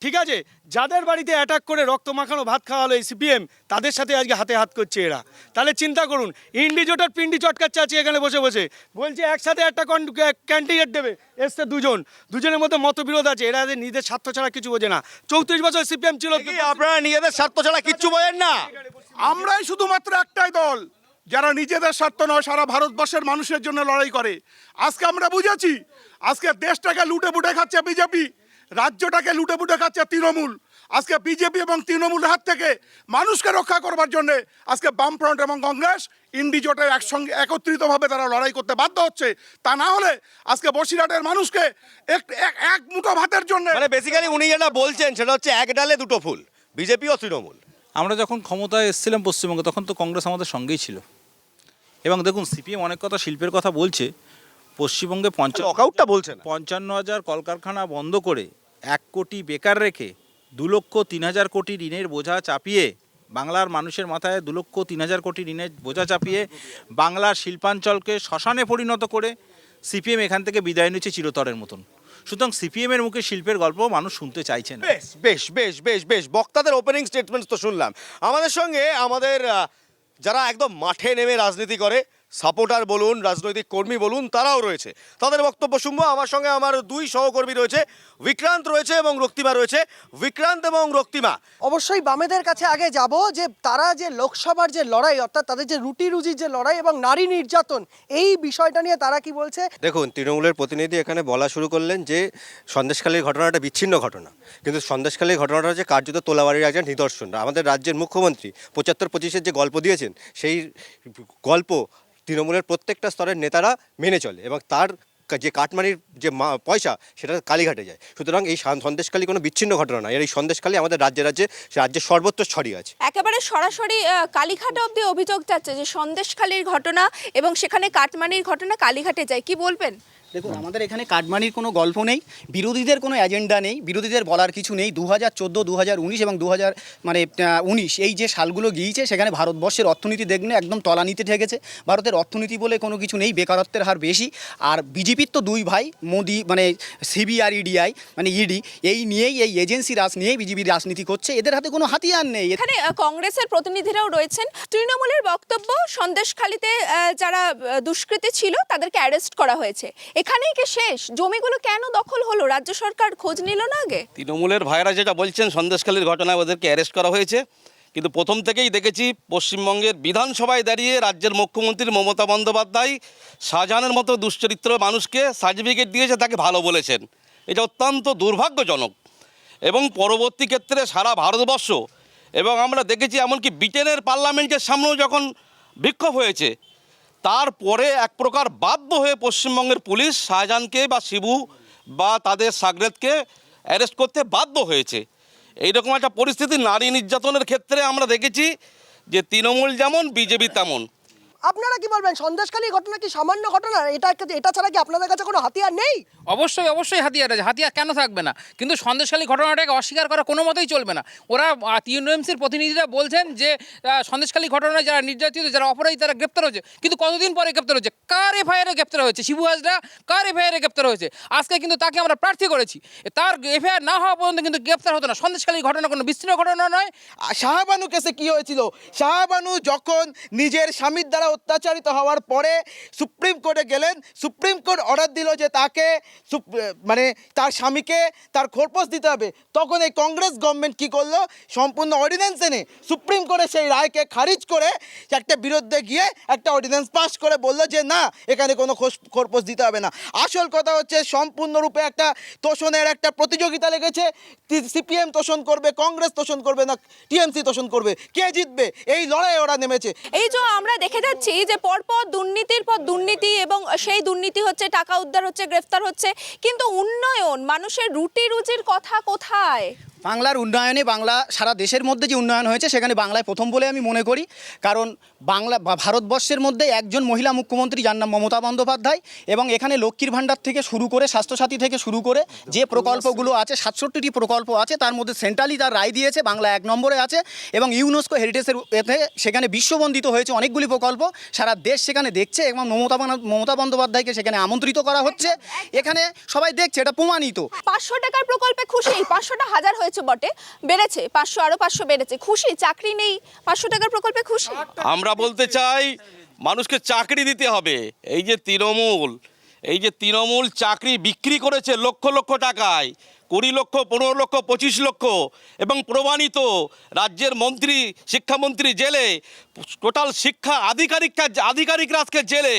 ঠিক আছে? যাদের বাড়িতে অ্যাটাক করে রক্ত মাখানো ভাত খাওয়ালো এই সিপিএম, তাদের সাথে আজকে হাতে হাত করছে এরা। তাহলে চিন্তা করুন, ইন্ডিজোটার পিন্ডি চটকাচ্ছে আছে এখানে বসে বসে, বলছে একসাথে একটা ক্যান্ডিডেট দেবে, এসছে দুজনের মধ্যে মতবিরোধ আছে। এরা নিজেদের স্বার্থ ছাড়া কিছু বোঝে না। 34 বছর সিপিএম ছিল। কি আপনারা নিজেদের স্বার্থ ছাড়া কিচ্ছু বোঝেন না? আমরাই শুধুমাত্র একটাই দল যারা নিজেদের স্বার্থ নয় সারা ভারতবর্ষের মানুষের জন্য লড়াই করে। আজকে আমরা বুঝেছি, আজকে দেশটাকে লুটে পুটে খাচ্ছে বিজেপি, রাজ্যটাকে লুটে পুটে খাচ্ছে তৃণমূল। আজকে বিজেপি এবং তৃণমূলের হাত থেকে মানুষকে রক্ষা করবার জন্য আজকে বামফ্রন্ট এবং কংগ্রেস ইন্ডিজোটে একসঙ্গে একত্রিতভাবে তারা লড়াই করতে বাধ্য হচ্ছে। তা না হলে আজকে বসিরহাটের মানুষকে এক মুঠো ভাতের জন্য, মানে বেসিক্যালি উনি যেটা বলছেন সেটা হচ্ছে এক ডালে দুটো ফুল, বিজেপি ও তৃণমূল। আমরা যখন ক্ষমতায় এসেছিলাম পশ্চিমবঙ্গে, তখন তো কংগ্রেস আমাদের সঙ্গেই ছিল। এবং দেখুন, সিপিএম অনেক কথা শিল্পের কথা বলছে। পশ্চিমবঙ্গে লকআউটটা বলছে না। 55,000 কলকারখানা বন্ধ করে 1 কোটি বেকার রেখে 2,03,000 কোটি ঋণের বোঝা চাপিয়ে, বাংলার মানুষের মাথায় 2,03,000 কোটি ঋণের বোঝা চাপিয়ে বাংলার শিল্পাঞ্চলকে শ্মশানে পরিণত করে সিপিএম এখান থেকে বিদায় নিচ্ছে চিরতরের মতন। সুতরাং সিপিএমের মুখে শিল্পের গল্প মানুষ শুনতে চাইছে না। বেশ বেশ বেশ বেশ বেশ বক্তাদের ওপেনিং স্টেটমেন্টস তো শুনলাম। আমাদের সঙ্গে আমাদের যারা একদম মাঠে নেমে রাজনীতি করে, সাপোর্টার বলুন, রাজনৈতিক কর্মী বলুন, তারাও রয়েছে। তাদের বক্তব্য শুনবো। আমার সঙ্গে আমার দুই সহকর্মী রয়েছে, বিক্রান্ত রয়েছে এবং রক্তিমা রয়েছে। বিক্রান্ত এবং রক্তিমা, অবশ্যই বামেদের কাছে আগে যাব যে তারা যে লোকসভার যে লড়াই, অর্থাৎ তাদের যে রুটি রুজির যে লড়াই এবং নারী নির্যাতন, এই বিষয়টা নিয়ে তারা কি বলছে। দেখুন, তৃণমূলের প্রতিনিধি এখানে বলা শুরু করলেন যে সন্দেশখালীর ঘটনাটা বিচ্ছিন্ন ঘটনা, কিন্তু সন্দেশখালীর ঘটনাটা যে কার্যত তোলাবাড়ির একজন নিদর্শন। আমাদের রাজ্যের মুখ্যমন্ত্রী 75-25-এর যে গল্প দিয়েছেন, সেই গল্প তৃণমূলের প্রত্যেকটা স্তরের নেতারা মেনে চলে এবং তার যে কাটমানির যে পয়সা সেটা কালীঘাটে যায়। সুতরাং এই সন্দেশখালী কোনো বিচ্ছিন্ন ঘটনা নয়। এই সন্দেশখালী আমাদের রাজ্যের সর্বত্র ছড়িয়ে আছে। একেবারে সরাসরি কালীঘাটে অবধি অভিযোগ যাচ্ছে যে সন্দেশখালীর ঘটনা এবং সেখানে কাটমানির ঘটনা কালীঘাটে যায়। কি বলবেন? দেখুন, আমাদের এখানে কাটমানির কোনো গল্প নেই, বিরোধীদের কোনো এজেন্ডা নেই, বিরোধীদের বলার কিছু নেই। 2014, 2019 এবং 2019 এই যে সালগুলো গিয়েছে, সেখানে ভারতবর্ষের অর্থনীতি দেখলে একদম তলানিতে ঠেকেছে। ভারতের অর্থনীতি বলে কোনো কিছু নেই, বেকারত্বের হার বেশি। আর বিজেপির তো দুই ভাই, মোদি মানে সিবিআই আর ইডিআই মানে ইডি, এই নিয়েই এই এজেন্সি রাজ নিয়েই বিজেপির রাজনীতি করছে। এদের হাতে কোনো হাতিয়ার নেই। এখানে কংগ্রেসের প্রতিনিধিরাও রয়েছেন। তৃণমূলের বক্তব্য, সন্দেশখালীতে যারা দুষ্কৃতী ছিল তাদেরকে অ্যারেস্ট করা হয়েছে। এখানেই কি শেষ? জমিগুলো কেন দখল হলো? রাজ্য সরকার খোঁজ নিল না আগে? তৃণমূলের ভাইরা যেটা বলছেন, সন্দেশখালীর ঘটনায় ওদেরকে অ্যারেস্ট করা হয়েছে, কিন্তু প্রথম থেকেই দেখেছি পশ্চিমবঙ্গের বিধানসভায় দাঁড়িয়ে রাজ্যের মুখ্যমন্ত্রী মমতা বন্দ্যোপাধ্যায় শাহজাহানের মতো দুশ্চরিত্র মানুষকে সার্টিফিকেট দিয়েছে, তাকে ভালো বলেছেন। এটা অত্যন্ত দুর্ভাগ্যজনক। এবং পরবর্তী ক্ষেত্রে সারা ভারতবর্ষ এবং আমরা দেখেছি এমনকি ব্রিটেনের পার্লামেন্টের সামনেও যখন বিক্ষোভ হয়েছে, তারপরে এক প্রকার বাধ্য হয়ে পশ্চিমবঙ্গের পুলিশ শাহজাহানকে বা শিবু বা তাদের সাগরেদকে অ্যারেস্ট করতে বাধ্য হয়েছে। এইরকম একটা পরিস্থিতি নারী নির্যাতনের ক্ষেত্রে আমরা দেখেছি যে তৃণমূল যেমন বিজেপি তেমন। আপনারা কি বলবেন, সন্দেশখালীর ঘটনা কি সামান্য ঘটনা? এটা ছাড়া কি আপনাদের কাছে কোনো হাতিয়ার নেই? অবশ্যই অবশ্যই হাতিয়ার আছে, হাতিয়ার কেন থাকবে না? কিন্তু সন্দেশখালী ঘটনাটাকে অস্বীকার করা কোনো মতেই চলবে না। ওরা টিএমসির প্রতিনিধিরা বলছেন যে সন্দেশখালী ঘটনায় যারা নির্যাতিত, যারা অপরাধী, তারা গ্রেপ্তার হয়েছে। কিন্তু কতদিন পরে গ্রেপ্তার হয়েছে? কার এফআইআরে গ্রেপ্তার হয়েছে? শিবু হাজরা কার এফআইআরে গ্রেপ্তার হয়েছে? আজকে কিন্তু তাকে আমরা প্রার্থী করেছি, তার এফআইআর না হওয়া পর্যন্ত কিন্তু গ্রেপ্তার হতো না। সন্দেশখালী ঘটনা কোনো বিচ্ছিন্ন ঘটনা নয়। শাহবানু কেসে কি হয়েছিল? শাহবানু যখন নিজের স্বামীর দ্বারা অত্যাচারিত হওয়ার পরে সুপ্রিম কোর্টে গেলেন, সুপ্রিম কোর্ট অর্ডার দিল যে তাকে মানে তার স্বামীকে তার খোরপোশ দিতে হবে। তখন এই কংগ্রেস গভর্নমেন্ট কি করলো? সম্পূর্ণ অর্ডিন্যান্স এনে সুপ্রিম কোর্টে সেই রায়কে খারিজ করে একটা বিরুদ্ধে গিয়ে একটা অর্ডিন্যান্স পাস করে বললো যে না, এখানে কোনো খোরপোশ দিতে হবে না। আসল কথা হচ্ছে সম্পূর্ণরূপে একটা তোষণের একটা প্রতিযোগিতা লেগেছে। সিপিএম তোষণ করবে, কংগ্রেস তোষণ করবে, না টিএমসি তোষণ করবে, কে জিতবে এই লড়াই ওরা নেমেছে। এই যে আমরা দেখে যাচ্ছি যে পরপর দুর্নীতির পর দুর্নীতি, এবং সেই দুর্নীতি হচ্ছে, টাকা উদ্ধার হচ্ছে, গ্রেফতার হচ্ছে, কিন্তু উন্নয়ন, মানুষের রুটি রুজির কথা কোথায়? বাংলার উন্নয়নে বাংলা সারা দেশের মধ্যে যে উন্নয়ন হয়েছে সেখানে বাংলায় প্রথম বলে আমি মনে করি, কারণ বাংলা ভারতবর্ষের মধ্যে একজন মহিলা মুখ্যমন্ত্রী যার নাম মমতা বন্দ্যোপাধ্যায়, এবং এখানে লক্ষ্মীর ভাণ্ডার থেকে শুরু করে স্বাস্থ্যসাথী থেকে শুরু করে যে প্রকল্পগুলো আছে 67টি প্রকল্প আছে, তার মধ্যে সেন্ট্রালি তার রায় দিয়েছে, বাংলা 1 নম্বরে আছে এবং ইউনেস্কো হেরিটেজের এতে সেখানে বিশ্ববন্দিত হয়েছে অনেকগুলি প্রকল্প, সারা দেশ সেখানে দেখছে এবং মমতা বন্দ্যোপাধ্যায়কে সেখানে আমন্ত্রিত করা হচ্ছে, এখানে সবাই দেখছে, এটা প্রমাণিত। 500 টাকার প্রকল্পে খুশি? 500টা হাজার হয়েছে বটে, বেড়েছে 500, আরো 500 বেড়েছে, খুশি? চাকরি নেই, 500 টাকার প্রকল্পে খুশি? আমরা বলতে চাই মানুষকে চাকরি দিতে হবে। এই যে তৃণমূল চাকরি বিক্রি করেছে লক্ষ লক্ষ টাকায়, 20 লক্ষ, 15 লক্ষ, 25 লক্ষ, এবং প্রমাণিত রাজ্যের মন্ত্রী, শিক্ষামন্ত্রী জেলে, টোটাল শিক্ষা আধিকারিকরা আজকে জেলে,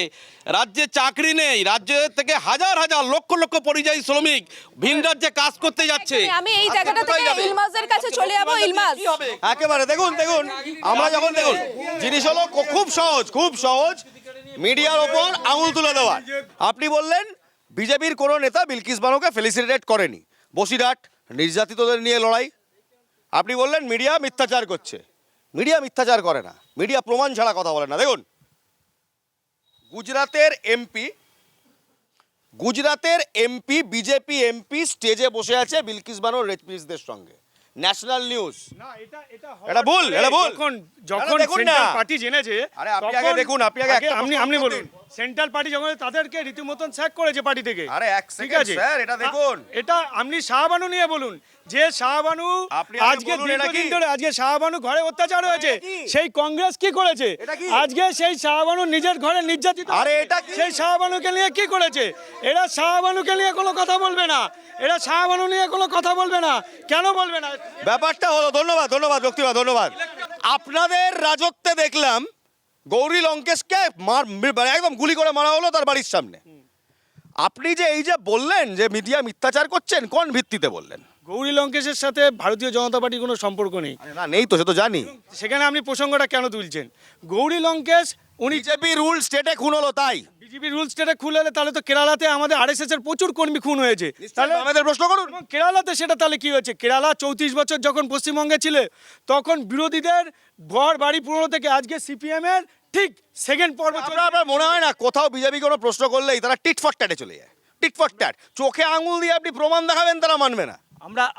রাজ্যে চাকরি নেই, রাজ্য থেকে হাজার হাজার লক্ষ লক্ষ পরিযায়ী শ্রমিক ভিন রাজ্যে কাজ করতে যাচ্ছে। আমি এই জায়গাটা থেকে ইলমাজের কাছে চলে যাব। ইলমাজ, একেবারে দেখুন আমরা যখন দেখুন জিনিস হলো খুব সহজ মিডিয়ার ওপর আঙুল তুলে দেওয়া। আপনি বললেন বিজেপির কোনো নেতা বিলকিস বানোকে ফেলিসিটেট করেনি, বসিরহাট নির্যাতিতদের নিয়ে লড়াই। আপনি বললেন মিডিয়া মিথ্যাচার করছে। মিডিয়া মিথ্যাচার করে না, মিডিয়া প্রমাণ ছাড়া কথা বলে না। দেখুন গুজরাতের এমপি বিজেপি এমপি স্টেজে বসে আছে বিলকিস বানোর রেপিস্টদের সঙ্গে, ন্যাশনাল নিউজ। এটা ভুল। যখন দেখুন না। সেন্ট্রাল পার্টি জেনেছে, আরে আপনি আগে দেখুন, আপনি আগে একটা আপনি প্রশ্ন বলুন, দিন। সেন্ট্রাল পার্টি যখন তাদেরকে রীতিমতন স্যাক করেছে পার্টি থেকে। আরে এক ঠিক সেকেন্ড আছে স্যার, এটা দেখুন। এটা আপনি শাহবানু নিয়ে বলুন, যে শাহবানু আপনি আগে আজকে বলুন এটা দীর্ঘদিন কি? ধরে আজকে শাহবানু ঘরে অত্যাচার হয়েছে, কি? সেই কংগ্রেস কি করেছে? এটা কি? আজকে সেই শাহবানু নিজের ঘরে নির্যাতিত, আরে এটা কি? সেই শাহবানুকে নিয়ে কি করেছে? এরা শাহবানুকে নিয়ে কোনো কথা বলবে না, এরা শাহবানু নিয়ে কোনো কথা বলবে না। কেন বলবে না? ব্যাপারটা হলো, ধন্যবাদ বক্তিবা, ধন্যবাদ। আপনাদের রাজত্বে দেখলাম গৌরী লঙ্কেশকে একদম গুলি করে মারা হলো তার বাড়ির সামনে। আপনি যে এই যে বললেন যে মিডিয়া মিথ্যাচার করছেন, কোন ভিত্তিতে বললেন? গৌরী লঙ্কেশের সাথে ভারতীয় জনতা পার্টির কোনো সম্পর্ক নেই। না, নেই তো, সে তো জানি। সেখানে আপনি প্রসঙ্গটা কেন তুলছেন? গৌরী লঙ্কেশ উনি বিজেপি রুল স্টেটে খুন হলো, তাই বিজেপি রুল স্টেটে খুন হলে তাহলে তো কেরালাতে আমাদের আরএসএস এর প্রচুর কর্মী খুন হয়েছে। তাহলে আমাদের প্রশ্ন করুন, এবং কেরালাতে সেটা তাহলে কি হয়েছে? কেরালা 34 বছর যখন পশ্চিমবঙ্গে ছিল, তখন বিরোধীদের ঘর বাড়ি পুরনো থেকে আজকে সিপিএম এর ঠিক সেকেন্ড পর্ব চলছে। আপনার মনে হয় না কোথাও বিজেপি কোনো প্রশ্ন করলেই তারা টিট ফর ট্যাটে চলে যায়? টিট ফর ট্যাট, চোখে আঙুল দিয়ে আপনি প্রমাণ দেখাবেন, তারা মানবে না।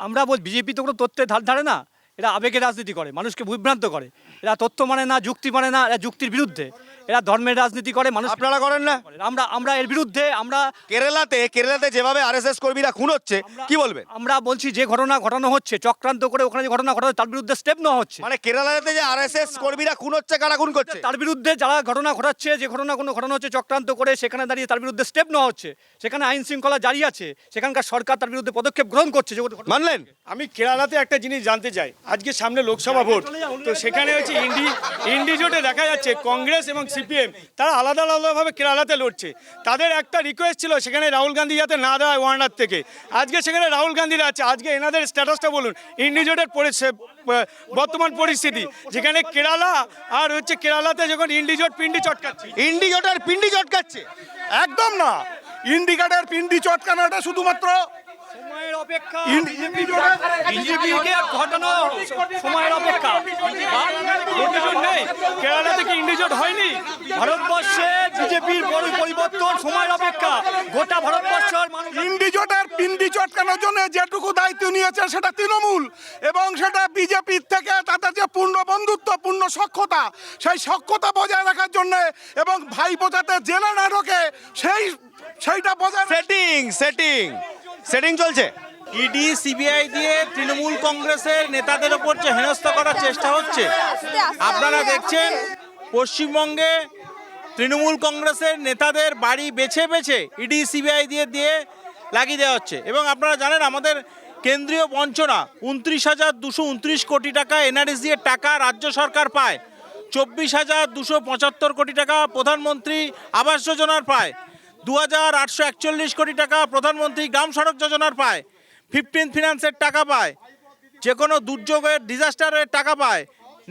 আমরা বিজেপি তো কোনো তথ্যের ধারে না, এরা আবেগের রাজনীতি করে, মানুষকে বিভ্রান্ত করে। এরা তথ্য মানে না, যুক্তি মানে না, এরা যুক্তির বিরুদ্ধে, এরা ধর্মের রাজনীতি করে। মানুষ আপনারা করেন না? আমরা এর বিরুদ্ধে। আমরা কেরালাতে যেভাবে আরএসএস কর্মীরা খুন হচ্ছে, কি বলবেন? আমরা বলছি যে ঘটনা ঘটানো হচ্ছে, চক্রান্ত করে ওখানে যে ঘটনা ঘটানো, তার বিরুদ্ধে স্টেপ নেওয়া হচ্ছে। মানে কেরালাতে যে আরএসএস কর্মীরা খুন হচ্ছে, কারা খুন করছে? তার বিরুদ্ধে যারা ঘটনা ঘটাচ্ছে, যে কোনো ঘটনা হচ্ছে চক্রান্ত করে, সেখানে দাঁড়িয়ে তার বিরুদ্ধে স্টেপ নেওয়া হচ্ছে। সেখানে আইন শৃঙ্খলা জারি আছে, সেখানকার সরকার তার বিরুদ্ধে পদক্ষেপ গ্রহণ করছে। মানলেন? আমি কেরালাতে একটা জিনিস জানতে চাই, আজকে সামনে লোকসভা ভোট, তো সেখানে হচ্ছে ইন্ডিজোটে দেখা যাচ্ছে কংগ্রেস এবং সিপিএম তারা আলাদাভাবে কেরালাতে লড়ছে। তাদের একটা রিকোয়েস্ট ছিল সেখানে রাহুল গান্ধী যাতে না দেয় ওয়ার্নার থেকে। আজকে সেখানে রাহুল গান্ধীরা আছে। আজকে এনাদের স্ট্যাটাসটা বলুন, ইন্ডিজোটের বর্তমান পরিস্থিতি, যেখানে কেরালা আর হচ্ছে কেরালাতে যখন ইন্ডিজোট পিন্ডি চটকাচ্ছে। ইন্ডিকেটর পিন্ডি চটকাচ্ছে? একদম না, ইন্ডিকেটর পিন্ডি চটকানোটা শুধুমাত্র সময়ের অপেক্ষা, বিজেপিকে ঘটানো সময়ের অপেক্ষা। ইন্ডিজোট নেই, কেরালা থেকে ইন্ডিজোট হয়নি। ভারতবর্ষে বিজেপির বড় পরিবর্তন সময়ের অপেক্ষা। গোটা ভারতবর্ষের মানুষ ইন্ডিজোটের পিন্ডি চটকানোর জন্য যেটুকু দায়িত্ব নিয়েছে সেটা তৃণমূল, এবং সেটা বিজেপির থেকে তাদের যে পূর্ণ বন্ধুত্ব, পূর্ণ সখ্যতা, সেই সখ্যতা বজায় রাখার জন্য এবং ভাইপো যাতে জেলে না ঢোকে সেইটা বজায়। সেটিং চলছে। ইডি সিবিআই দিয়ে তৃণমূল কংগ্রেসের নেতাদের ওপর যে হেনস্থা করার চেষ্টা হচ্ছে, আপনারা দেখছেন পশ্চিমবঙ্গে তৃণমূল কংগ্রেসের নেতাদের বাড়ি বেছে বেছে ইডি সিবিআই দিয়ে লাগিয়ে দেওয়া হচ্ছে। এবং আপনারা জানেন আমাদের কেন্দ্রীয় বঞ্চনা 29,229 কোটি টাকা এনআরএস দিয়ে টাকা রাজ্য সরকার পায়, 24,275 কোটি টাকা প্রধানমন্ত্রী আবাস যোজনার পায়, 2,841 কোটি টাকা প্রধানমন্ত্রী গ্রাম সড়ক যোজনার পায়, 15 ফিনান্সের টাকা পায়, যে কোনো দুর্যোগের ডিজাস্টারের টাকা পায়,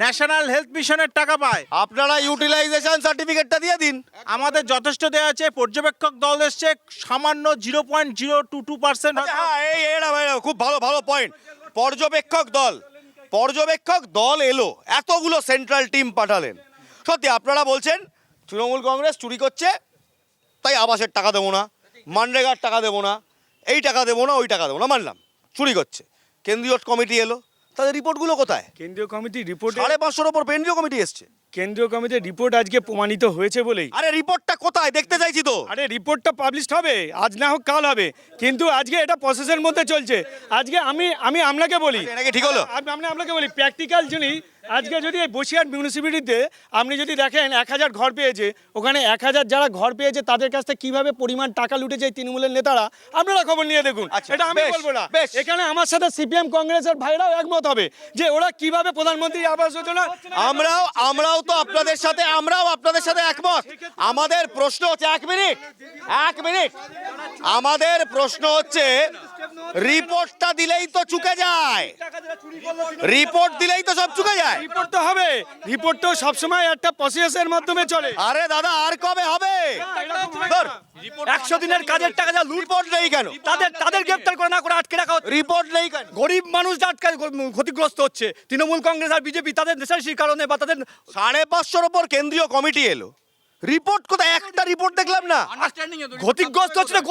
ন্যাশনাল হেলথ মিশনের টাকা পায়। আপনারা ইউটিলাইজেশন সার্টিফিকেটটা দিয়ে দিন। আমাদের যথেষ্ট দেওয়া আছে, পর্যবেক্ষক দল এসছে, সামান্য 0.022%। খুব ভালো পয়েন্ট। পর্যবেক্ষক দল এলো, এতগুলো সেন্ট্রাল টিম পাঠালেন। সত্যি আপনারা বলছেন তৃণমূল কংগ্রেস চুরি করছে, তাই আবাসের টাকা দেবো না, মানরেগার টাকা দেবো না, এই টাকা দেবো না, ওই টাকা দেবো না, মানলাম চুরি করছে। কেন্দ্রীয় কমিটি এলো, তাদের রিপোর্টগুলো কোথায়? কেন্দ্রীয় কমিটির রিপোর্ট 550-র ওপর কেন্দ্রীয় কমিটি এসছে। কেন্দ্রীয় কমিটির রিপোর্ট আজকে প্রমাণিত হয়েছে বলেই। আরে রিপোর্টটা কোথায় দেখতে চাইছি তো। আরে রিপোর্টটা পাবলিশড হবে, আজ না হোক কাল হবে, কিন্তু আজকে এটা প্রসেসের মধ্যে চলছে। আজকে আমি আপনাকে বলি, এটা কি ঠিক হলো? আমি আপনাকে বলি প্র্যাকটিক্যাল যিনি আজকে যদি এই বসিরহাট মিউনিসিপ্যালিটিতে আপনি যদি দেখেন 1000 ঘর পেয়েছে, ওখানে 1000 যারা ঘর পেয়েছে তাদের কাছ থেকে কিভাবে পরিমাণ টাকা লুটেছে এই তৃণমূলের নেতারা, আপনারা খবর নিয়ে দেখুন। আচ্ছা, এটা আমি বেশ, বলবো না, বেশ। এখানে আমার সাথে সিপিএম কংগ্রেসের ভাইরাও একমত হবে যে ওরা কিভাবে প্রধানমন্ত্রী আবাস যোজনা। আমরাও তো আপনাদের সাথে একমত। আমাদের প্রশ্ন হচ্ছে এক মিনিট আমাদের প্রশ্ন হচ্ছে রিপোর্টটা দিলেই তো চুকে যায়, রিপোর্ট দিলেই তো সব চুকে যায়। রিপোর্ট তো হবে, রিপোর্ট তো সবসময় একটা প্রসেসের মাধ্যমে চলে। আরে দাদা আর কবে হবে? ধর, 100 দিনের কাজের টাকা যা লুট, রিপোর্ট নেই কেন? তাদের গ্রেপ্তার করে না করে আটকে রাখা হচ্ছে। রিপোর্ট নেই কেন? গরিব মানুষ ক্ষতিগ্রস্ত হচ্ছে, তৃণমূল কংগ্রেস আর বিজেপি তাদের নেশাশির কারণে বা তাদের 550-র ওপর কেন্দ্রীয় কমিটি এলো, রিপোর্ট কোথায়? একটা রিপোর্ট দেখলাম না। ক্ষতিগ্রস্ত হচ্ছে না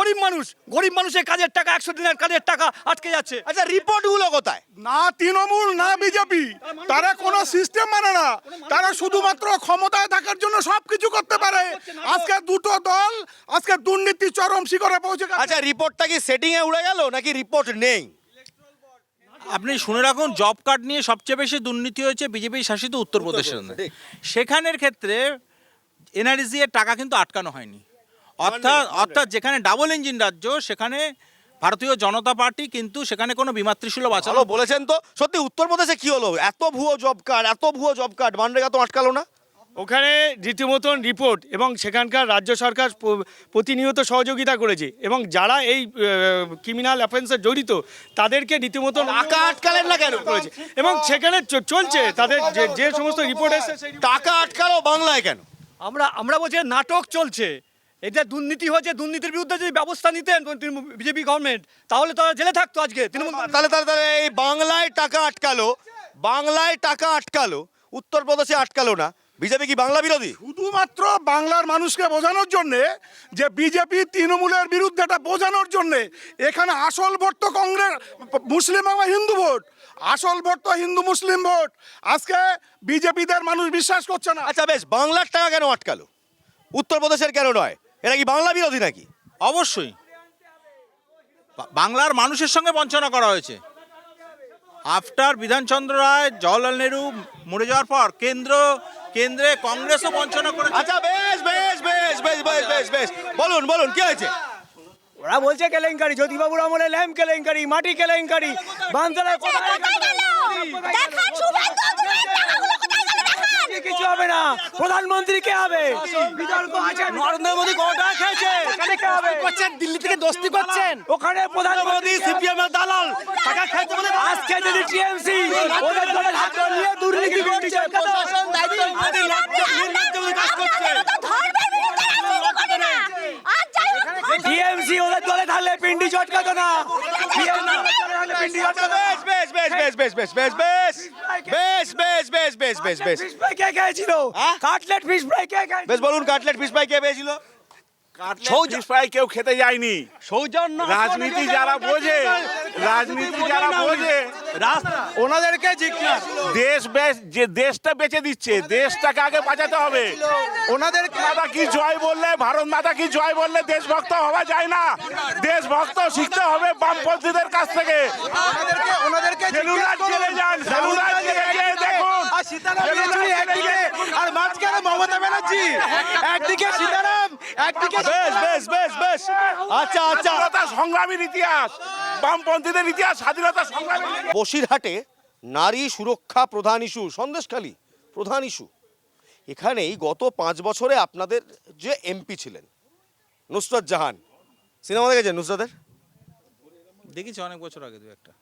গরিব মানুষের কাজের টাকা, 100 দিনের কাজের টাকা আটকে যাচ্ছে। আচ্ছা রিপোর্টগুলো কোথায়? না তৃণমূল না বিজেপি, তারা কোনো সিস্টেম মানে না, তারা শুধুমাত্র ক্ষমতায় থাকার জন্য সবকিছু করতে পারে। আজকে দুটো দল আজকে দুর্নীতি চরম শিখরে পৌঁছে গেছে। আচ্ছা রিপোর্টটা কি সেটিং এ উড়ে গেল নাকি রিপোর্ট নেই? আপনি শুনে রাখুন, জব কার্ড নিয়ে সবচেয়ে বেশি দুর্নীতি হয়েছে বিজেপি শাসিত উত্তরপ্রদেশের মধ্যে। ঠিক। সেখানের ক্ষেত্রে এনআরইজি এর টাকা কিন্তু আটকানো হয়নি। অর্থাৎ যেখানে ডাবল ইঞ্জিন রাজ্য, সেখানে ভারতীয় জনতা পার্টি কিন্তু সেখানে কোনো বিমাতৃসুলভ ভালো আচরণ বলেছেন তো। সত্যি উত্তরপ্রদেশে কি হলো? এত ভুয়ো জব কার্ড মানরেগা তো আটকালো না। ওখানে রীতিমতন রিপোর্ট এবং সেখানকার রাজ্য সরকার প্রতিনিয়ত সহযোগিতা করেছে এবং যারা এই ক্রিমিনাল অ্যাফেন্সে জড়িত তাদেরকে রীতিমতন টাকা আটকালেন না কেন? করেছে এবং সেখানে চলছে তাদের যে সমস্ত রিপোর্ট এসেছে সেই টাকা আটকালো বাংলায় কেন? আমরা বলছি নাটক চলছে, এটা দুর্নীতি হয়েছে, দুর্নীতির বিরুদ্ধে যদি ব্যবস্থা নিতেন বিজেপি গভর্নমেন্ট তাহলে তারা জেলে থাকতো আজকে। তৃণমূল তাহলে এই বাংলায় টাকা আটকালো, উত্তরপ্রদেশে আটকালো না। বিজেপি কি বাংলা বিরোধী? শুধুমাত্র বাংলার মানুষকে বোঝানোর জন্য যে বিজেপি তৃণমূলের বিরুদ্ধে এটা বোঝানোর জন্য এখানে আসল ভোট তো কংগ্রেস মুসলিম এবং হিন্দু ভোট, আসল ভোট তো হিন্দু মুসলিম ভোট। আজকে বিজেপিদের মানুষ বিশ্বাস করছে না। আচ্ছা বেশ, বাংলার টাকা কেন আটকালো, উত্তরপ্রদেশের কেন নয়? এরা কি বাংলা বিরোধী নাকি? অবশ্যই বাংলার মানুষের সঙ্গে বঞ্চনা করা হয়েছে। আফটার বিধানচন্দ্র রায়, জওয়াহরলাল নেহরু মরে যাওয়ার পর কেন্দ্রে কংগ্রেসও বঞ্চনা করে। আচ্ছা বেশ বলুন কি হয়েছে? ওরা বলছে কেলেঙ্কারি, জ্যোতিবাবুর আমলে ল্যাম্প কেলেঙ্কারি, মাটি কেলেঙ্কারি, বানতলায় কিছু হবে না। প্রধানমন্ত্রী কে হবে? বিতর্ক আছে, নরেন্দ্র মোদী কোটা খেয়েছে, কে হবে? দিল্লি থেকে দোস্তি করছেন, ওখানে প্রধানমন্ত্রী সিপিএম এর দালাল টাকা খাইতে বলে আজকে যদি টিএমসি ওদের দলের হাত নিয়ে দুর্নীতি করছে, প্রশাসন দায়িত্ব আদি রাজ্য কাজ করছে। টিএমসি ওদের দলে থাকলে পিন্ডি চটকাতো না। কাটলেট ফিশ ফ্রাই কে খেয়েছিল? বেশ বলুন, কাটলেট ফিশ ফ্রাই কে পেয়েছিল? ফিশ ফ্রাই কেউ খেতে যায়নি। রাজনীতি যারা বোঝে ওনাদেরকে দেশটা বেঁচে দিচ্ছে, দেশটাকে আগে বাঁচাতে হবে। ওনাদের মাতা কি জয় বললে, ভারত মাতা কি জয় বললে দেশভক্ত হওয়া যায় না। দেশভক্ত শিখতে হবে বামপন্থীদের কাছ থেকে। ওনাদেরকে জেলে যান, জেলে দেখুন। আর মাঝখানে মমতা ব্যানার্জি, একদিকে সীতারাম, একদিকে বেশ আচ্ছা সংগ্রামীর ইতিহাস, বামপন্থীদের ইতিহাস, স্বাধীনতা সংগ্রামী। বসিরহাটে নারী সুরক্ষা প্রধান ইস্যু, সন্দেশখালী প্রধান ইস্যু। এখানেই গত 5 বছরে আপনাদের যে এমপি ছিলেন নুসরাত জাহান, সিনেমা দেখেছেন নুসরাতের? দেখেছি অনেক বছর আগে, দু একটা।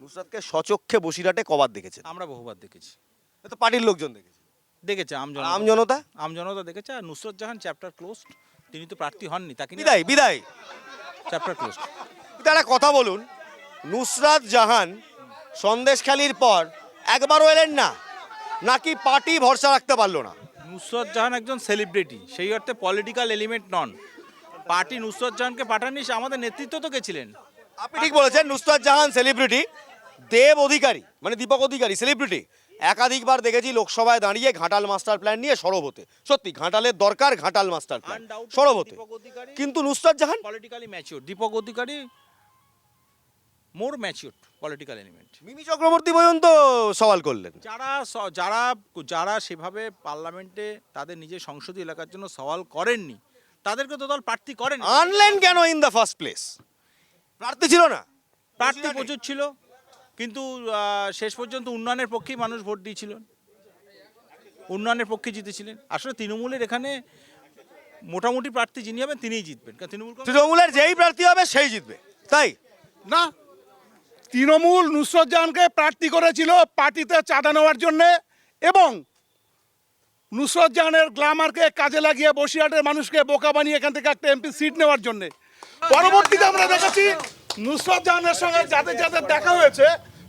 নুসরাতকে সচক্ষে বসিরহাটে কবার দেখেছেন? আমরা বহুবার দেখেছি। তো পার্টির লোকজন দেখেছে, আমজনতা দেখেছে। আর নুসরত জাহান চ্যাপ্টার ক্লোজড, তিনি তো প্রার্থী হননি, তাকে বিদায় চ্যাপ্টার ক্লোজড। একটা কথা বলুন, নুসরাত জাহান সন্দেশখালির পর একবারও এলেন না, নাকি পার্টি ভরসা রাখতে পারলো না? নুসরত জাহান একজন সেলিব্রিটি, সেই অর্থে পলিটিক্যাল এলিমেন্ট নন। পার্টি নুসরত জাহানকে পাঠাননি, সে আমাদের নেতৃত্ব তো গেছিলেন। আপনি ঠিক বলেছেন, নুসরাত জাহান সেলিব্রিটি, দেব অধিকারী মানে দীপক অধিকারী সেলিব্রিটি। একাধিকবার দেখেছি লোকসভায় দাঁড়িয়ে ঘাটাল মাস্টার প্ল্যান নিয়ে সরব হতে। সত্যি ঘাটালের দরকার ঘাটাল মাস্টার প্ল্যান, সরব হতে। কিন্তু নুসরাত জাহান পলিটিক্যালি ম্যাচিওর, দীপক অধিকারী মোর mature political element. Mimi Chakraborty পর্যন্ত সওয়াল করলেন। যারা সেভাবে পার্লামেন্টে তাদের নিজের সংসদীয় এলাকার জন্য সওয়াল করেননি, তাদেরকে তো দল প্রার্থী করেন। আনলেন কেন ইন দ্য ফার্স্ট প্লেস? প্রার্থী ছিল না? প্রার্থী প্রচুর ছিল, কিন্তু শেষ পর্যন্ত উন্নয়নের পক্ষেই মানুষ ভোট দিয়েছিল, উন্নয়নের পক্ষে জিতেছিলেন। আসলে তৃণমূলের এখানে মোটামুটি প্রার্থী যিনি হবেন তিনিই জিতবেন, কারণ তৃণমূলের যেই প্রার্থী হবে সেই জিতবে, তাই না, তৃণমূল নুসরত জাহানকে প্রার্থী করেছিল পার্টিতে চাঁদা নেওয়ার জন্যে এবং নুসরত জাহানের গ্ল্যামারকে কাজে লাগিয়ে বসিরহাটের মানুষকে বোকা বানিয়ে এখান থেকে একটা এমপি সিট নেওয়ার জন্যে। পরবর্তীতে আমরা দেখেছি নুসরত জাহানের সঙ্গে যাদের যাদের দেখা হয়েছে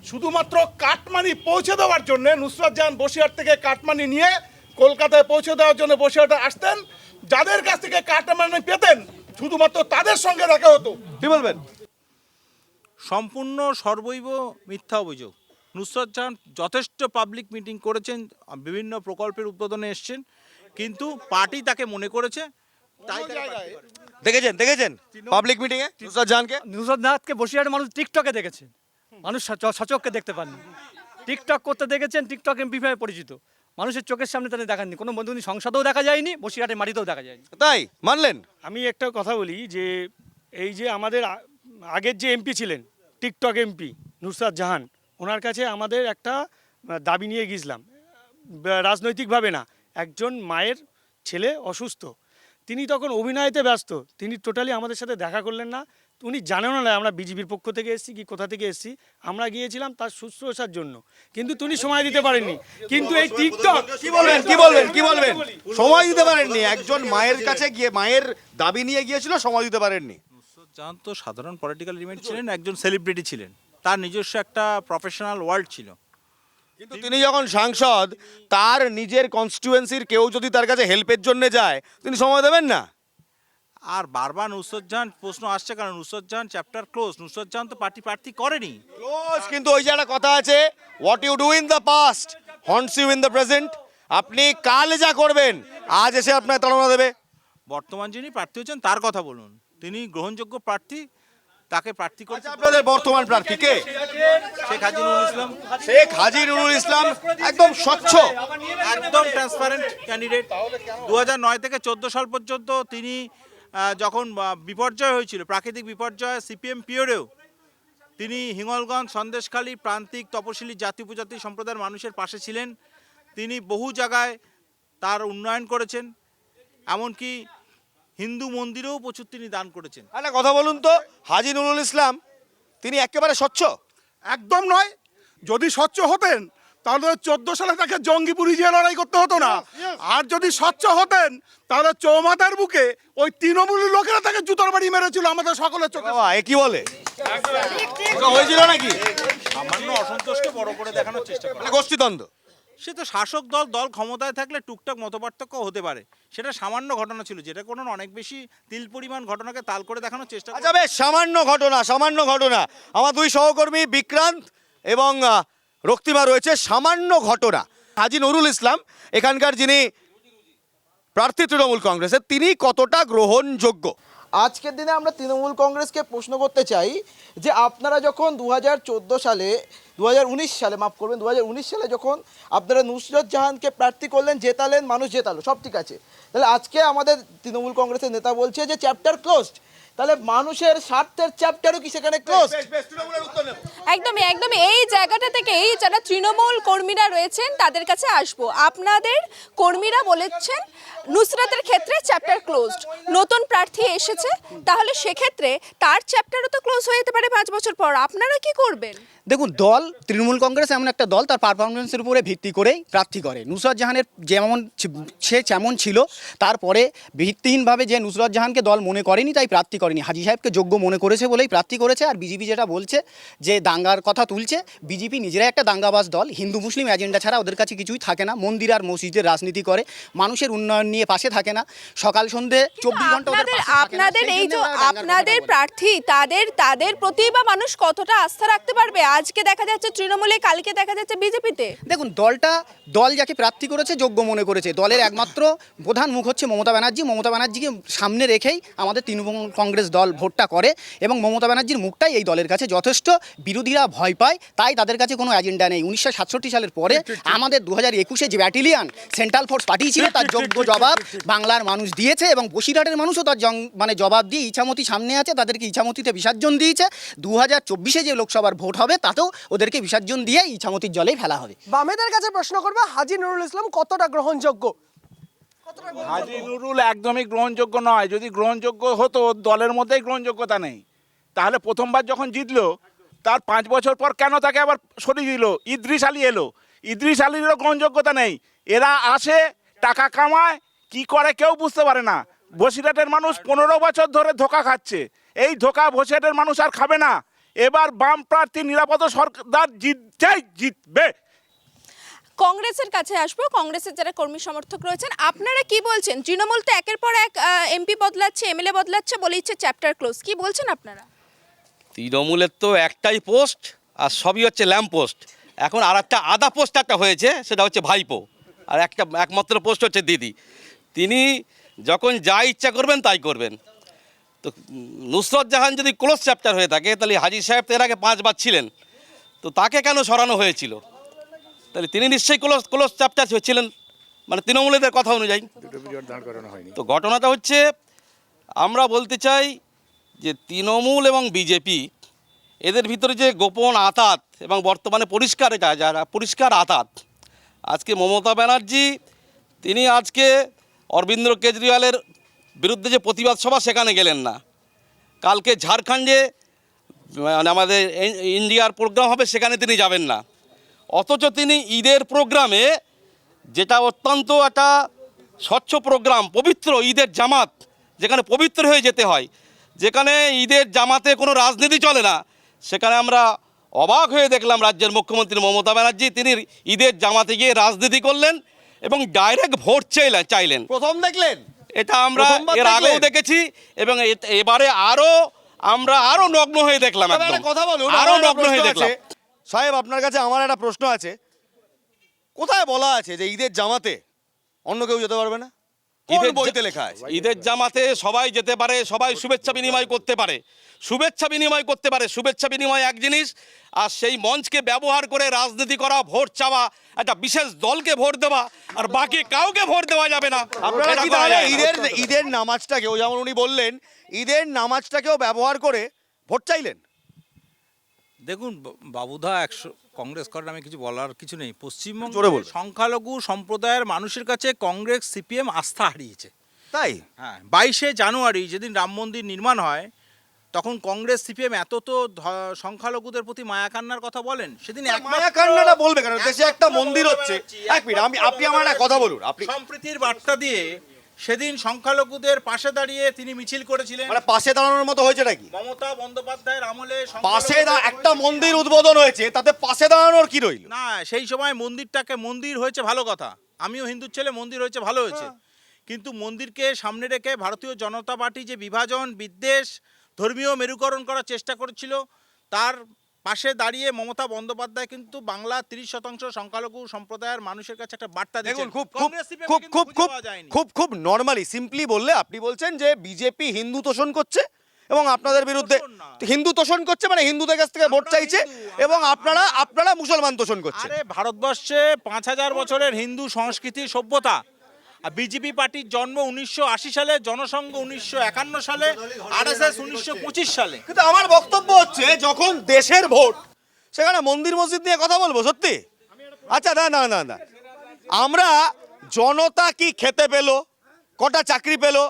শুধুমাত্র কাটমানি পৌঁছে দেওয়ার জন্য নুসরত জাহান বসিরহাট থেকে কাটমানি নিয়ে কলকাতায় পৌঁছে দেওয়ার জন্য বসিরহাটে আসতেন। যাদের কাছ থেকে কাটমানি পেতেন শুধুমাত্র তাদের সঙ্গে দেখা হতো। কি বলবেন? সম্পূর্ণ সর্বৈব মিথ্যা অভিযোগ। নুসরত জাহান যথেষ্ট পাবলিক মিটিং করেছেন, বিভিন্ন প্রকল্পের উদ্বোধনে এসছেন, কিন্তু পার্টি তাকে মনে করেছে তাই দেখেছেন পাবলিক মিটিং এ নুসরত জাহানকে? নুসরত জাহানকে বসিরহাটের মানুষ টিকটকে দেখেছে, মানুষ সচক্ষে দেখতে পাননি। টিকটক করতে দেখেছেন, টিকটক এমপি হিসেবে পরিচিত, মানুষের চোখের সামনে তাদের দেখাননি, কোনো মন্দির সংসদেও দেখা যায়নি, বসিরহাটের মাটিতেও দেখা যায়নি। তাই মানলেন? আমি একটা কথা বলি যে এই যে আমাদের আগের যে এমপি ছিলেন টিকটক এমপি নুসরত জাহান, ওনার কাছে আমাদের একটা দাবি নিয়ে গিয়েছিলাম, রাজনৈতিকভাবে না, একজন মায়ের ছেলে অসুস্থ, তিনি তখন অভিনয়তে ব্যস্ত, তিনি টোটালি আমাদের সাথে দেখা করলেন না। উনি জানেন না আমরা বিজেপির পক্ষ থেকে এসেছি কি কোথা থেকে এসেছি, আমরা গিয়েছিলাম তার শুশ্রূষার জন্য, কিন্তু তিনি সময় দিতে পারেননি। কিন্তু এই টিকটক কি বলবেন সময় দিতে পারেননি? একজন মায়ের কাছে গিয়ে মায়ের দাবি নিয়ে গিয়েছিল, সময় দিতে পারেননি। নুসরত জাহান তো সাধারণ পলিটিক্যাল এলিমেন্ট ছিলেন, একজন সেলিব্রিটি ছিলেন, তার নিজস্ব একটা প্রফেশনাল ওয়ার্ল্ড ছিল। কিন্তু তিনি যখন সাংসদ, তার নিজের কনস্টিটুয়েন্সির কেউ যদি তার কাছে হেল্পের জন্য যায়, তিনি সময় দেবেন না? আর বারবার নুসরত জাহান প্রশ্ন আসছে, কারণ নুসরত জাহান চ্যাপ্টার ক্লোজ, নুসরত জাহান তো পার্টি প্রার্থী করেনি। ক্লোজ, কিন্তু ওই যে একটা কথা আছে, what you do in the past haunts you in the present. আপনি কাল যা করবেন আজ এসে আপনার তাড়না দেবে। বর্তমান যিনি প্রার্থী হচ্ছেন তার কথা বলুন, তিনি গ্রহণযোগ্য প্রার্থী, তাকে প্রার্থী করতে। আপনাদের বর্তমান প্রার্থী কে? শেখ হাজি নুরুল ইসলাম। শেখ হাজি নুরুল ইসলাম একদম স্বচ্ছ, একদম ট্রান্সপারেন্ট ক্যান্ডিডেট। 2009 থেকে 14 সাল পর্যন্ত তিনি যখন বিপর্যয় হয়েছিল, প্রাকৃতিক বিপর্যয়, সিপিএম পিরিয়ডেও তিনি হিঙ্গলগঞ্জ, সন্দেশখালী, প্রান্তিক, তপশিলি, জাতি উপজাতি সম্প্রদায়ের মানুষের পাশে ছিলেন। তিনি বহু জায়গায় তার উন্নয়ন করেছেন, এমনকি হিন্দু মন্দিরেও প্রচুর তিনি দান করেছেন। একটা কথা বলুন তো, হাজি নুরুল ইসলাম তিনি একেবারে স্বচ্ছ? একদম নয়। যদি স্বচ্ছ হতেন তাহলে 14 সালে তাকে জঙ্গিপুরি যে লড়াই করতে হতো না। আর যদি স্বচ্ছ হতেন তাহলে চৌমাথার বুকে ওই তৃণমূলের লোকেরা তাকে জুতোর বাড়ি মেরেছিল আমাদের সকলের চোখে। এ কি বলে? হয়েছিল নাকি? সামান্য অসন্তোষকে বড় করে দেখানোর চেষ্টা করে, গোষ্ঠীদ্বন্দ্ব। সে তো শাসক দল ক্ষমতায় থাকলে টুকটাক মতপার্থক্য হতে পারে, সেটা সামান্য ঘটনা ছিল, যেটা কোনো অনেক বেশি তিল পরিমাণ ঘটনাকে তাল করে দেখানোর চেষ্টা করে। আচ্ছা বেশ, সামান্য ঘটনা। আমার দুই সহকর্মী বিক্রান্ত এবং রক্তিমা রয়েছে। সামান্য ঘটনা, হাজি নুরুল ইসলাম এখানকার যিনি প্রার্থী তৃণমূল কংগ্রেসের, তিনি কতটা গ্রহণযোগ্য? আজকের দিনে আমরা তৃণমূল কংগ্রেসকে প্রশ্ন করতে চাই যে আপনারা যখন 2014 সালে 2019 সালে মাফ করবেন 2019 সালে যখন আপনারা নুসরত জাহানকে প্রার্থী করলেন, জেতালেন, মানুষ জেতালো, সব ঠিক আছে, তাহলে আজকে আমাদের তৃণমূল কংগ্রেসের নেতা বলছে যে চ্যাপ্টার ক্লোজড, তাহলে মানুষের স্বার্থের চ্যাপ্টারও কি সেখানে ক্লোজ? একদমই এই জায়গাটা থেকেই যারা তৃণমূল কর্মীরা রয়েছেন তাদের কাছে আসবো। আপনাদের কর্মীরা বলেছেন নুসরাতের ক্ষেত্রে চ্যাপ্টার ক্লোজড, নতুন প্রার্থী এসেছে, তাহলে সেক্ষেত্রে তার চ্যাপ্টারও তো ক্লোজ হয়ে যেতে পারে 5 বছর পর, আপনারা কি করবেন? দেখুন, দল তৃণমূল কংগ্রেস এমন একটা দল, তার পারফরমেন্সের উপরে ভিত্তি করেই প্রার্থী করে। নুসরত জাহানের সে যেমন ছিল, তারপরে ভিত্তিহীনভাবে যে নুসরত জাহানকে দল মনে করেনি তাই প্রার্থী করেনি, হাজী সাহেবকে যোগ্য মনে করেছে বলেই প্রার্থী করেছে। আর বিজেপি যেটা বলছে যে দাঙ্গার কথা তুলছে, বিজেপি নিজেরাই একটা দাঙ্গাবাজ দল। হিন্দু মুসলিম এজেন্ডা ছাড়া ওদের কাছে কিছুই থাকে না। মন্দির আর মসজিদের রাজনীতি করে, মানুষের উন্নয়ন নিয়ে পাশে থাকে না। সকাল সন্ধে 24 ঘন্টা ওদের পাশে থাকে না। আপনাদের সেই এই জন্য যে ওরা দাঙ্গার কথা আপনাদের বলে। প্রার্থী তাদের প্রতি বা মানুষ কতটা আস্থা রাখতে পারবে? আজকে দেখা যাচ্ছে তৃণমূলে, কালকে দেখা যাচ্ছে বিজেপিতে। দেখুন, দল যাকে প্রার্থী করেছে যোগ্য মনে করেছে। দলের একমাত্র প্রধান মুখ হচ্ছে মমতা ব্যানার্জি। মমতা ব্যানার্জিকে সামনে রেখেই আমাদের তৃণমূল কংগ্রেস দল ভোটটা করে, এবং মমতা ব্যানার্জির মুখটাই এই দলের কাছে যথেষ্ট। বিরোধীরা ভয় পায়, তাই তাদের কাছে কোনো এজেন্ডা নেই। 1967 সালের পরে আমাদের 2021-এ যে ব্যাটালিয়ান সেন্ট্রাল ফোর্স পাঠিয়েছিল, তার যোগ্য জবাব বাংলার মানুষ দিয়েছে, এবং বসিরহাটের মানুষও তার জবাব দিয়ে ইছামতি সামনে আছে, তাদেরকে ইছামতিতে বিসর্জন দিয়েছে। 2024-এ যে লোকসভার ভোট হবে তাতেও ওদেরকে বিসর্জন দিয়ে ইছামতির জলেই ফেলা হবে। বামেদের কাছে প্রশ্ন করবো, হাজী নুরুল ইসলাম কতটা গ্রহণযোগ্য? হাজী নুরুল একদমই গ্রহণযোগ্য নয়। যদি গ্রহণযোগ্য হতো, দলের মধ্যেই গ্রহণযোগ্যতা নেই। তাহলে প্রথমবার যখন জিতলো, তার 5 বছর পর কেন তাকে আবার সরিয়ে দিল? ইদ্রিস আলী এলো, ইদ্রিস আলীরও গ্রহণযোগ্যতা নেই। এরা আসে, টাকা কামায়, কি করে কেউ বুঝতে পারে না। বসিরহাটের মানুষ 15 বছর ধরে ধোকা খাচ্ছে। এই ধোকা বসিরহাটের মানুষ আর খাবে না। এবার বাম প্রার্থী নিরাপদ সরকার জিতবে। কংগ্রেসের কাছে আসবো, কংগ্রেসের যারা কর্মী সমর্থক রয়েছেন, আপনারা কি বলছেন? তৃণমূল তো একের পর এক এমপি বদলাচ্ছে, এমএলএ বদলাচ্ছে, বলে ইচ্ছে চ্যাপ্টার ক্লোজ। কি বলছেন আপনারা? তৃণমূলের তো একটাই পোস্ট, আর সবই হচ্ছে ল্যাম্প পোস্ট। এখন আর একটা আধা পোস্ট একটা হয়েছে, সেটা হচ্ছে ভাইপো। আর একমাত্র পোস্ট হচ্ছে দিদি। তিনি যখন যা ইচ্ছা করবেন তাই করবেন। তো নুসরত জাহান যদি ক্লোজ চ্যাপ্টার হয়ে থাকে, তাহলে হাজী সাহেব তো এর আগে 5 বার ছিলেন, তো তাকে কেন সরানো হয়েছিল? তাহলে তিনি নিশ্চয়ই ক্লোজ চ্যাপ্টার ছিলেন, মানে তৃণমূলীদের কথা অনুযায়ী। তো ঘটনাটা হচ্ছে, আমরা বলতে চাই যে তৃণমূল এবং বিজেপি, এদের ভিতরে যে গোপন আঁতাত, এবং বর্তমানে পরিষ্কার, এটা যারা পরিষ্কার আঁতাত। আজকে মমতা ব্যানার্জি তিনি আজকে অরবিন্দ কেজরিওয়ালের বিরুদ্ধে যে প্রতিবাদ সভা, সেখানে গেলেন না। কালকে ঝাড়খণ্ডে মানে আমাদের ইন্ডিয়ার প্রোগ্রাম হবে, সেখানে তিনি যাবেন না। অথচ তিনি ঈদের প্রোগ্রামে, যেটা অত্যন্ত একটা স্বচ্ছ প্রোগ্রাম, পবিত্র ঈদের জামাত, যেখানে পবিত্র হয়ে যেতে হয়, যেখানে ঈদের জামাতে কোনো রাজনীতি চলে না, সেখানে আমরা অবাক হয়ে দেখলাম রাজ্যের মুখ্যমন্ত্রী মমতা ব্যানার্জি তিনি ঈদের জামাতে গিয়ে রাজনীতি করলেন এবং ডাইরেক্ট ভোট চাইলেন। প্রথম দেখলেন? এটা আমরা এর আগেও দেখেছি, এবং এবারে আমরা আরো নগ্ন হয়ে দেখলাম। কথা বলুন, আরো নগ্ন হয়ে দেখলাম। সাহেব, আপনার কাছে আমার একটা প্রশ্ন আছে। কোথায় বলা আছে যে ঈদের জামাতে অন্য কেউ যেতে পারবে না? কোন বইতে লেখা আছে? ঈদের জামাতে সবাই যেতে পারে, সবাই শুভেচ্ছা বিনিময় করতে পারে। শুভেচ্ছা বিনিময় এক জিনিস, আর সেই মঞ্চকে ব্যবহার করে রাজনীতি করা, ভোট চাওয়া, একটা বিশেষ দলকে ভোট দেওয়া, আর বাকি কাউকে ভোট দেওয়া যাবে না। আপনারা কি তাহলে ঈদের নামাজটাকেও, যেমন উনি বললেন, ঈদের নামাজটাকেও ব্যবহার করে ভোট চাইলেন? দেখুন বাবুদা, কংগ্রেস করার আমি কিছু বলার কিছু নেই। জোরে পশ্চিমবঙ্গের বলুন। সংখ্যালঘু সম্প্রদায়ের মানুষের কাছে কংগ্রেস সিপিএম আস্থা হারিয়েছে। তাই? হ্যাঁ, 22শে জানুয়ারি যেদিন রাম মন্দির নির্মাণ হয়, তখন কংগ্রেস সিপিএম এত তো সংখ্যালঘুদের প্রতি মায়া কান্নার কথা বলেন। সেদিন মায়া কান্নাটা বলবে কেন? দেশে একটা মন্দির হচ্ছে। এক মিনিট, আপনি আমার একটা কথা বলুন। আপনি সম্প্রীতির বার্তা দিয়ে সেদিন সংখ্যালঘুদের পাশে দাঁড়িয়ে তিনি মিছিল করেছিলেন। মানে পাশে দাঁড়ানোর মতো হয়েছে নাকি? মমতা বন্দ্যোপাধ্যায়ের আমলে পাশে একটা মন্দির উদ্বোধন হয়েছে, তাতে পাশে দাঁড়ানোর কি রইল? না, সেই সময় মন্দির হয়েছে ভালো কথা, আমিও হিন্দুর ছেলে, মন্দির হয়েছে ভালো হয়েছে। কিন্তু মন্দিরকে সামনে রেখে ভারতীয় জনতা পার্টি যে বিভাজন, বিদ্বেষ, ধর্মীয় মেরুকরণ করার চেষ্টা করেছিল, তার পাশে দাঁড়িয়ে মমতা বন্দ্যোপাধ্যায় কিন্তু বাংলা 30% সংখ্যালঘু সম্প্রদায়ের মানুষের কাছে একটা বার্তা দিয়েছেন। খুব নর্মালি সিম্পলি বললে আপনি বলছেন যে বিজেপি হিন্দু তোষণ করছে এবং আপনাদের বিরুদ্ধে হিন্দু তোষণ করছে, মানে হিন্দুদের কাছ থেকে ভোট চাইছে, এবং আপনারা মুসলমান তোষণ করছেন। আরে ভারতবর্ষে 5000 বছরের হিন্দু সংস্কৃতি সভ্যতা, আর বিজেপি পার্টির জন্ম 1980 সালে, জনসংঘ 1951 সালে, আরএসএস 1925 সালে। কিন্তু আমার বক্তব্য হচ্ছে, যখন দেশের ভোট, সেখানে মন্দির মসজিদ নিয়ে কথা বলবো সত্যি? আচ্ছা, না, আমরা জনতা কি খেতে পেলো, কটা চাকরি পেলো,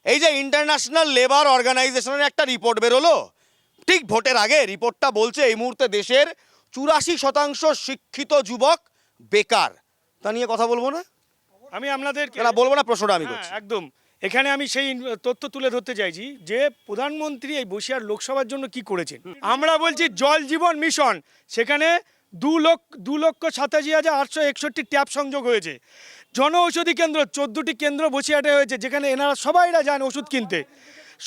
এই যে ইন্টারন্যাশনাল লেবার অর্গানাইজেশনের একটা রিপোর্ট বেরোলো ঠিক ভোটের আগে, রিপোর্টটা বলছে এই মুহূর্তে দেশের 84% শিক্ষিত যুবক বেকার, তা নিয়ে কথা বলবো না? আমি আপনাদের বলবো না, প্রশ্নটা আমি করছি। একদম এখানে আমি সেই তথ্য তুলে ধরতে চাইছি যে প্রধানমন্ত্রী এই বসিরহাট লোকসভার জন্য কি করেছেন। আমরা বলছি জল জীবন মিশন, সেখানে 2,87,861 ট্যাপ সংযোগ হয়েছে। জন ঔষধি কেন্দ্র 14টি কেন্দ্র বসিরহাটে হয়েছে, যেখানে এনারা সবাইরা যান ওষুধ কিনতে।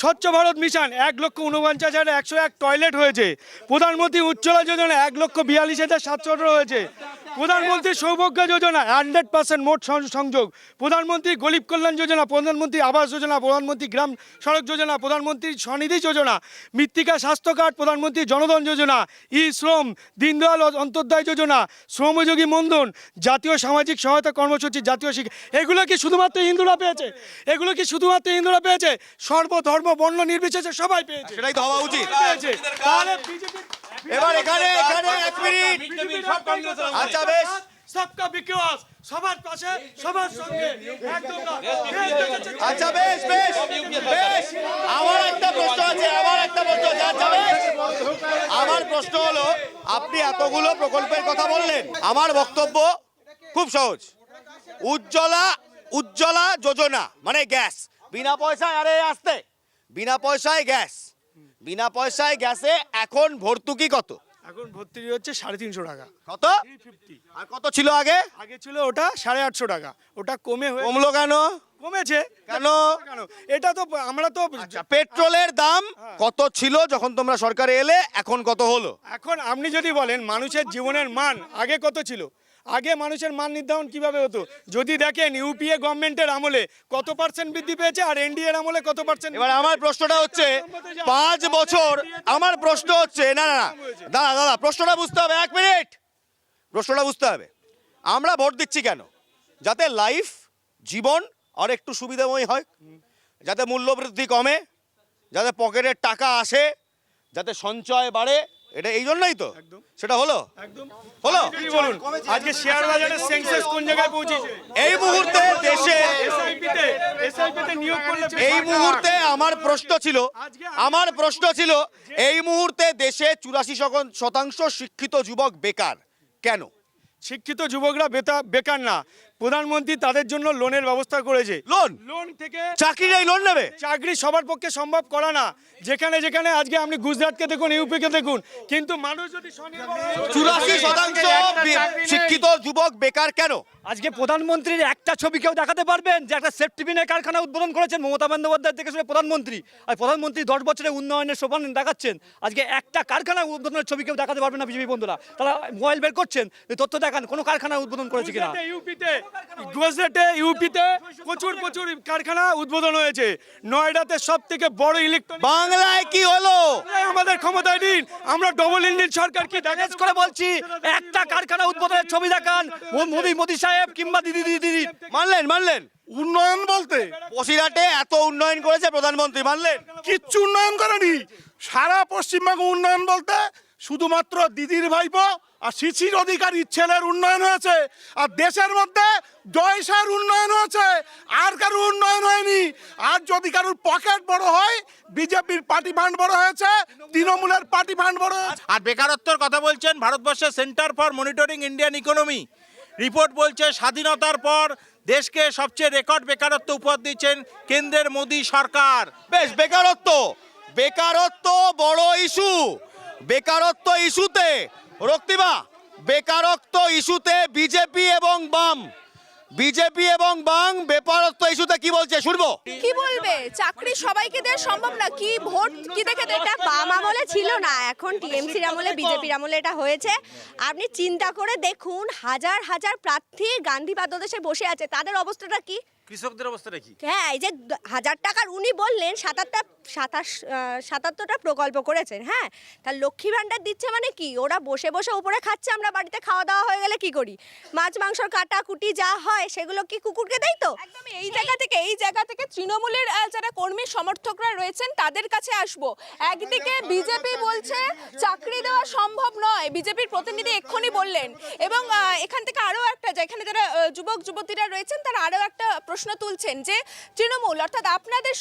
স্বচ্ছ ভারত মিশন 1,49,101 টয়লেট হয়েছে। প্রধানমন্ত্রী উজ্জ্বলা যোজনা 1,42,718 হয়েছে। প্রধানমন্ত্রী সৌভাগ্য যোজনা 100% মোট সংযোগ। প্রধানমন্ত্রী গরিব কল্যাণ যোজনা, প্রধানমন্ত্রী আবাস যোজনা, প্রধানমন্ত্রী গ্রাম সড়ক যোজনা, প্রধানমন্ত্রী স্বনিধি যোজনা, মৃত্তিকা স্বাস্থ্য কার্ড, প্রধানমন্ত্রী জনধন যোজনা, ই শ্রম, দীনদয়াল অন্তোদয় যোজনা, শ্রমযোগী মন্ধন, জাতীয় সামাজিক সহায়তা কর্মসূচি, জাতীয় শিক্ষা। এগুলো কি শুধুমাত্র হিন্দুরা পেয়েছে? এগুলো কি শুধুমাত্র হিন্দুরা পেয়েছে? সর্বধর্ম বর্ণ নির্বিশেষে সবাই পেয়েছে। সেটাই তো হওয়া উচিত। পেয়েছে। তাহলে বিজেপি এবার এখানে এক মিনিট। আচ্ছা বেশ, সবকা বিকাশ, সবার পাশে সবার সঙ্গে একদম না। আচ্ছা বেশ বেশ বেশ, আমার একটা প্রশ্ন আছে। আমার প্রশ্ন হলো, আপনি এতগুলো প্রকল্পের কথা বললেন, আমার বক্তব্য খুব সহজ। উজ্জ্বলা যোজনা মানে গ্যাস, বিনা পয়সায়, বিনা পয়সায় গ্যাস, বিনা পয়সায় গ্যাসে এখন ভর্তুকি কত? এখন ভর্তি হচ্ছে 350 টাকা। কত? আর কত ছিল আগে? আগে ছিল ওটা 850 টাকা, ওটা কমলো কেন? কমেছে কেন? এটা তো আমরা তো পেট্রোলের দাম কত ছিল যখন তোমরা সরকারে এলে, এখন কত হলো? এখন আপনি যদি বলেন মানুষের জীবনের মান আগে কত ছিল, আগে মানুষের মান নির্ধারণ কিভাবে হতো যদি দেখেন ইউপিএ গভর্নমেন্টের আমলে কত পার্সেন্ট বৃদ্ধি পেয়েছে আর এনডিএ এর আমলে কত পার্সেন্ট। এবার আমার প্রশ্নটা হচ্ছে 5 বছর, আমার প্রশ্ন হচ্ছে না দাদা প্রশ্নটা বুঝতে হবে, 1 মিনিট, প্রশ্নটা বুঝতে হবে। আমরা ভোট দিচ্ছি কেন? যাতে লাইফ, জীবন আর একটু সুবিধাময় হয়, যাতে মূল্যবৃদ্ধি কমে, যাতে পকেটের টাকা আসে, যাতে সঞ্চয় বাড়ে, এটা এই জন্যই তো। সেটা হলো হলো বলুন আজকে শেয়ার বাজারের সেন্সেক্স কোন জায়গায় পৌঁছেছে? এই মুহূর্তে দেশে এসআইপিতে নিয়োগ করলে এই মুহূর্তে আমার প্রশ্ন ছিল এই মুহূর্তে দেশে 84% শিক্ষিত যুবক বেকার কেন? শিক্ষিত যুবকরা বেকার না, প্রধানমন্ত্রী তাদের জন্য লোনের ব্যবস্থা করেছে। লোন থেকে চাকরি নেই, লোন নেবে? চাকরি সবার পক্ষে সম্ভব করা না। যেখানে যেখানে আজকে আপনি গুজরাটকে দেখুন, ইউপিকে দেখুন, কিন্তু মানুষ যদি 84% শিক্ষিত যুবক বেকার কেন? আজকে প্রধানমন্ত্রীর একটা ছবি কেউ দেখাতে পারবেন যে একটা সেফটি পিনের কারখানা উদ্বোধন করেছেন মমতা বন্দ্যোপাধ্যায় থেকে শুনে প্রধানমন্ত্রী, আর প্রধানমন্ত্রী 10 বছরের উন্নয়নের সোপান দেখাচ্ছেন, আজকে একটা কারখানা উদ্বোধনের ছবি কেউ দেখাতে পারবে না। বিজেপি বন্ধুরা তারা মোবাইল বের করছেন, তথ্য দেখান কোন কারখানা উদ্বোধন করেছে কিনা। ইউপিতে প্রচুর কারখানা উদ্বোধন হয়েছে। নয়ডাতে সব থেকে বড় ইলেকট্রনিক। বাংলায় কি হলো? আমাদের ক্ষমতায় দিন, আমরা ডবল ইঞ্জিন সরকার কি দেখাজ করে বলছি, একটা কারখানা উদ্বোধনের ছবি দেখান মোদি সাহেব কিংবা দিদি। মানলেন উন্নয়ন বলতে বসিরহাটে এত উন্নয়ন করেছে প্রধানমন্ত্রী, মানলেন? কিচ্ছু উন্নয়ন করেনি। সারা পশ্চিমবঙ্গ উন্নয়ন বলতে শুধুমাত্র দিদির ভাইপো আর শিশির অধিকারীর ছেলের উন্নয়ন হয়েছে, আর দেশের মধ্যে জয়সার উন্নয়ন হয়েছে, আর কারোর উন্নয়ন হয়নি। আর যদি কারোর পকেট বড় হয়, বিজেপির পার্টি ফান্ড বড় হয়েছে, তৃণমূলের পার্টি ফান্ড বড় হয়েছে। আর বেকারত্বের কথা বলছেন, ভারতবর্ষের centre for monitoring Indian economy report বলছে স্বাধীনতার পর দেশকে সবচেয়ে রেকর্ড বেকারত্ব উপহার দিচ্ছেন কেন্দ্রের মোদী সরকার। বেশ, বেকারত্ব বড় ইস্যু। বেকারত্ব ইস্যুতে রক্তিমা, বেকারত্ব ইস্যুতে বিজেপি এবং বাম বেকারত্ব ইস্যুতে কি বলছে শুনবো। কি বলবে? চাকরি সবাইকে দেওয়া সম্ভব না, কি ভোট কি দেখে এটা বাম আমলে ছিল না, এখন টিএমসির আমলে বিজেপির আমলে এটা হয়েছে। আপনি চিন্তা করে দেখুন, হাজার হাজার প্রার্থী গান্ধী পাদদেশে বসে আছে, তাদের অবস্থাটা কি? কৃষকদের অবস্থাটা কি? হ্যাঁ, এই যে 1000 টাকার উনি বললেন 77টা প্রকল্প করেছেন। হ্যাঁ, তার লক্ষ্মী ভান্ডার দিচ্ছে মানে কি? ওরা বসে বসে উপরে খাচ্ছে, আমরা বাড়িতে খাওয়া দাওয়া হয়ে গেলে কি করি? মাছ মাংসর কাটা কুটি যা হয় সেগুলো কি কুকুরকে দেয়? তো একদম এই জায়গা থেকে তৃণমূলের যারা কর্মী সমর্থকরা রয়েছেন তাদের কাছে আসবো। একদিকে বিজেপি বলছে চাকরি দেওয়া সম্ভব নয়, বিজেপির প্রতিনিধি এক্ষুনি বললেন, এবং এখান থেকে আরও একটা, যেখানে যারা যুবক যুবতীরা রয়েছেন তারা আরও একটা প্রশ্ন তুলছেন যে তৃণমূল অর্থাৎ আপনাদের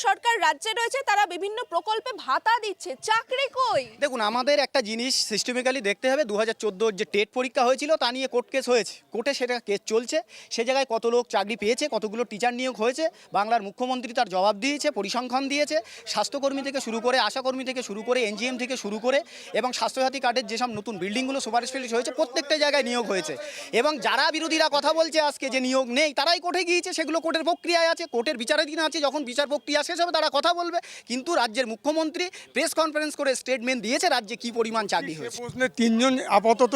সরকার রাজ্যে রয়েছে, তারা বিভিন্ন প্রকল্পে ভাতা দিচ্ছে, চাকরি কই? দেখুন, আমাদের একটা জিনিস সিস্টেমিক্যালি দেখতে হবে। 2014 যে টেট পরীক্ষা হয়েছিল তা নিয়ে কোর্ট কেস হয়েছে, কোর্টে সেটা কেস চলছে। সে জায়গায় কত লোক চাকরি পেয়েছে, কতগুলো টিচার নিয়োগ হয়েছে, বাংলার মুখ্যমন্ত্রী তার জবাব দিয়েছে, পরিসংখ্যান দিয়েছে। স্বাস্থ্যকর্মী থেকে শুরু করে, আশাকর্মী থেকে শুরু করে, এনজিএম থেকে শুরু করে এবং স্বাস্থ্যসাথী কার্ডের যেসব নতুন বিল্ডিংগুলো সুপার স্পেশালিস্ট হয়েছে প্রত্যেকটা জায়গায় নিয়োগ হয়েছে। এবং যারা বিরোধীরা কথা বলছে আজকে যে নিয়োগ নেই, তারাই কোর্টে গিয়েছে, সেগুলো কোর্টের প্রক্রিয়ায় আছে, কোর্টের বিচারাধীন আছে। যখন বিচার প্রক্রিয়া শেষ হবে তারা কথা বলবে। কিন্তু রাজ্যের মুখ্যমন্ত্রী প্রেস কনফারেন্স করে স্টেটমেন্ট দিয়েছে রাজ্যে কি পরিমাণ চাকরি হয়েছে। প্রশ্নে 3 জন আপাতত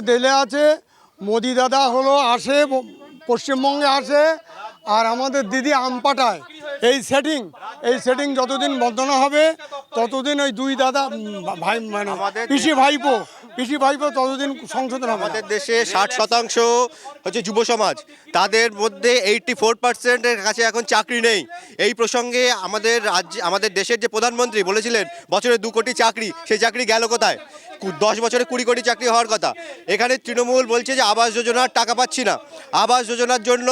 জেলে আছে। মোদি দাদা আসে পশ্চিমবঙ্গে আসে, আর আমাদের দিদি আম পাঠায়। এই সেটিং যতদিন বন্ধ না হবে ততদিন ওই দুই দাদা ভাই মানে পিসি ভাইপো ততদিন সংশোধন হবে। আমাদের দেশে 60% হচ্ছে যুব সমাজ, তাদের মধ্যে 84%-এর কাছে এখন চাকরি নেই। এই প্রসঙ্গে আমাদের দেশের যে প্রধানমন্ত্রী বলেছিলেন বছরে 2 কোটি চাকরি, সেই চাকরি গেল কোথায়? 10 বছরে 20 কোটি চাকরি হওয়ার কথা। এখানে তৃণমূল বলছে যে আবাস যোজনার টাকা পাচ্ছি না। আবাস যোজনার জন্য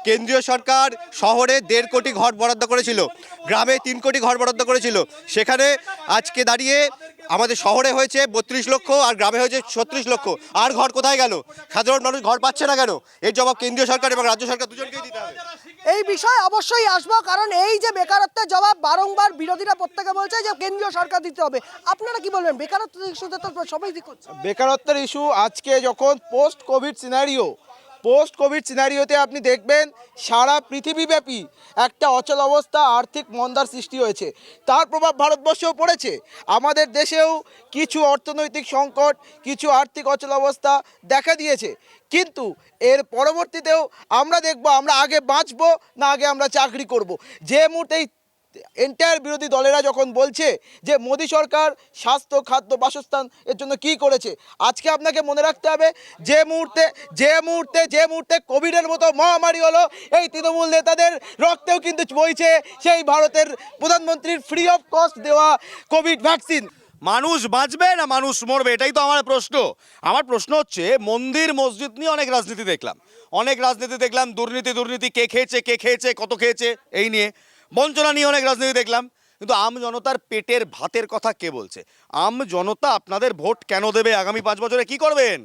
কেন্দ্রীয় সরকার শহরে 1.5 কোটি ঘর বরাদ্দ করেছিল, গ্রামে 3 কোটি ঘর বরাদ্দ করেছিল। সেখানে আজকে দাঁড়িয়ে আমাদের শহরে হয়েছে 32 লক্ষ আর গ্রামে হয়েছে 36 লক্ষ। আর ঘর কোথায় গেল? সাধারণ মানুষ ঘর পাচ্ছে না কেন? এর জবাব কেন্দ্রীয় সরকার এবং রাজ্য সরকার দুজনকেই দিতে হবে। এই বিষয়ে অবশ্যই আসবো, কারণ এই যে বেকারত্বের জবাব বারংবার বিরোধীরা প্রত্যেকে বলছে যে কেন্দ্রীয় সরকার দিতে হবে। আপনারা কি বলবেন? বেকারত্বের ইস্যুতে তো সবাই দিক করছে। বেকারত্বের ইস্যু আজকে যখন পোস্ট কোভিড সিনারিওতে আপনি দেখবেন সারা পৃথিবীব্যাপী একটা অচল অবস্থা, আর্থিক মন্দার সৃষ্টি হয়েছে। তার প্রভাব ভারতবর্ষেও পড়েছে। আমাদের দেশেও কিছু অর্থনৈতিক সংকট, কিছু আর্থিক অচল অবস্থা দেখা দিয়েছে। কিন্তু এর পরবর্তীতেও আমরা দেখব আমরা আগে বাঁচবো না আগে আমরা চাকরি করব। যে মুহূর্তে এন্টায়ার বিরোধী দলেরা যখন বলছে যে মোদী সরকার স্বাস্থ্য, খাদ্য, বাসস্থান এর জন্য কি করেছে, আজকে আপনাকে মনে রাখতে হবে যে মুহূর্তে কোভিডের মতো মহামারী হলো, এই তৃণমূল নেতাদের রক্তেও কিন্তু বইছে সেই ভারতের প্রধানমন্ত্রীর ফ্রি অফ কস্ট দেওয়া কোভিড ভ্যাকসিন। মানুষ বাঁচবে না মানুষ মরবে, এটাই তো আমার প্রশ্ন। আমার প্রশ্ন হচ্ছে, মন্দির মসজিদ নিয়ে অনেক রাজনীতি দেখলাম, দুর্নীতি, কে খেয়েছে, কত খেয়েছে, এই নিয়ে বঞ্চনা নিয়ে অনেক রাজনীতি দেখলাম। কিন্তু আম জনতার পেটের ভাতের কথা কে বলছে? আম জনতা আপনাদের ভোট কেন দেবে? আগামী 5 বছরে কি করবেন?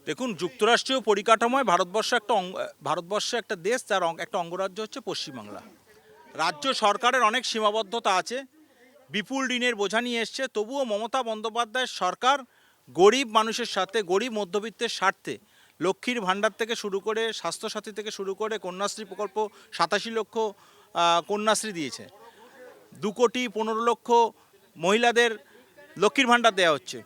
দেখুন, যুক্তরাষ্ট্রীয় পরিকাঠামোয় ভারতবর্ষ একটা দেশ, তার একটা অঙ্গরাজ্য হচ্ছে পশ্চিমবাংলা। রাজ্য সরকারের অনেক সীমাবদ্ধতা আছে, বিপুল ঋণের বোঝা নিয়ে এসছে। তবুও মমতা বন্দ্যোপাধ্যায়ের সরকার গরিব মানুষের সাথে, গরিব মধ্যবিত্তের স্বার্থে লক্ষ্মীর ভাণ্ডার থেকে শুরু করে, স্বাস্থ্যসাথী থেকে শুরু করে, কন্যাশ্রী প্রকল্প 87 লক্ষ কন্যাশ্রী দিয়েছে। 2 কোটি 15 লক্ষ মহিলাদের লক্ষ্মীর ভাণ্ডার দেওয়া হচ্ছে।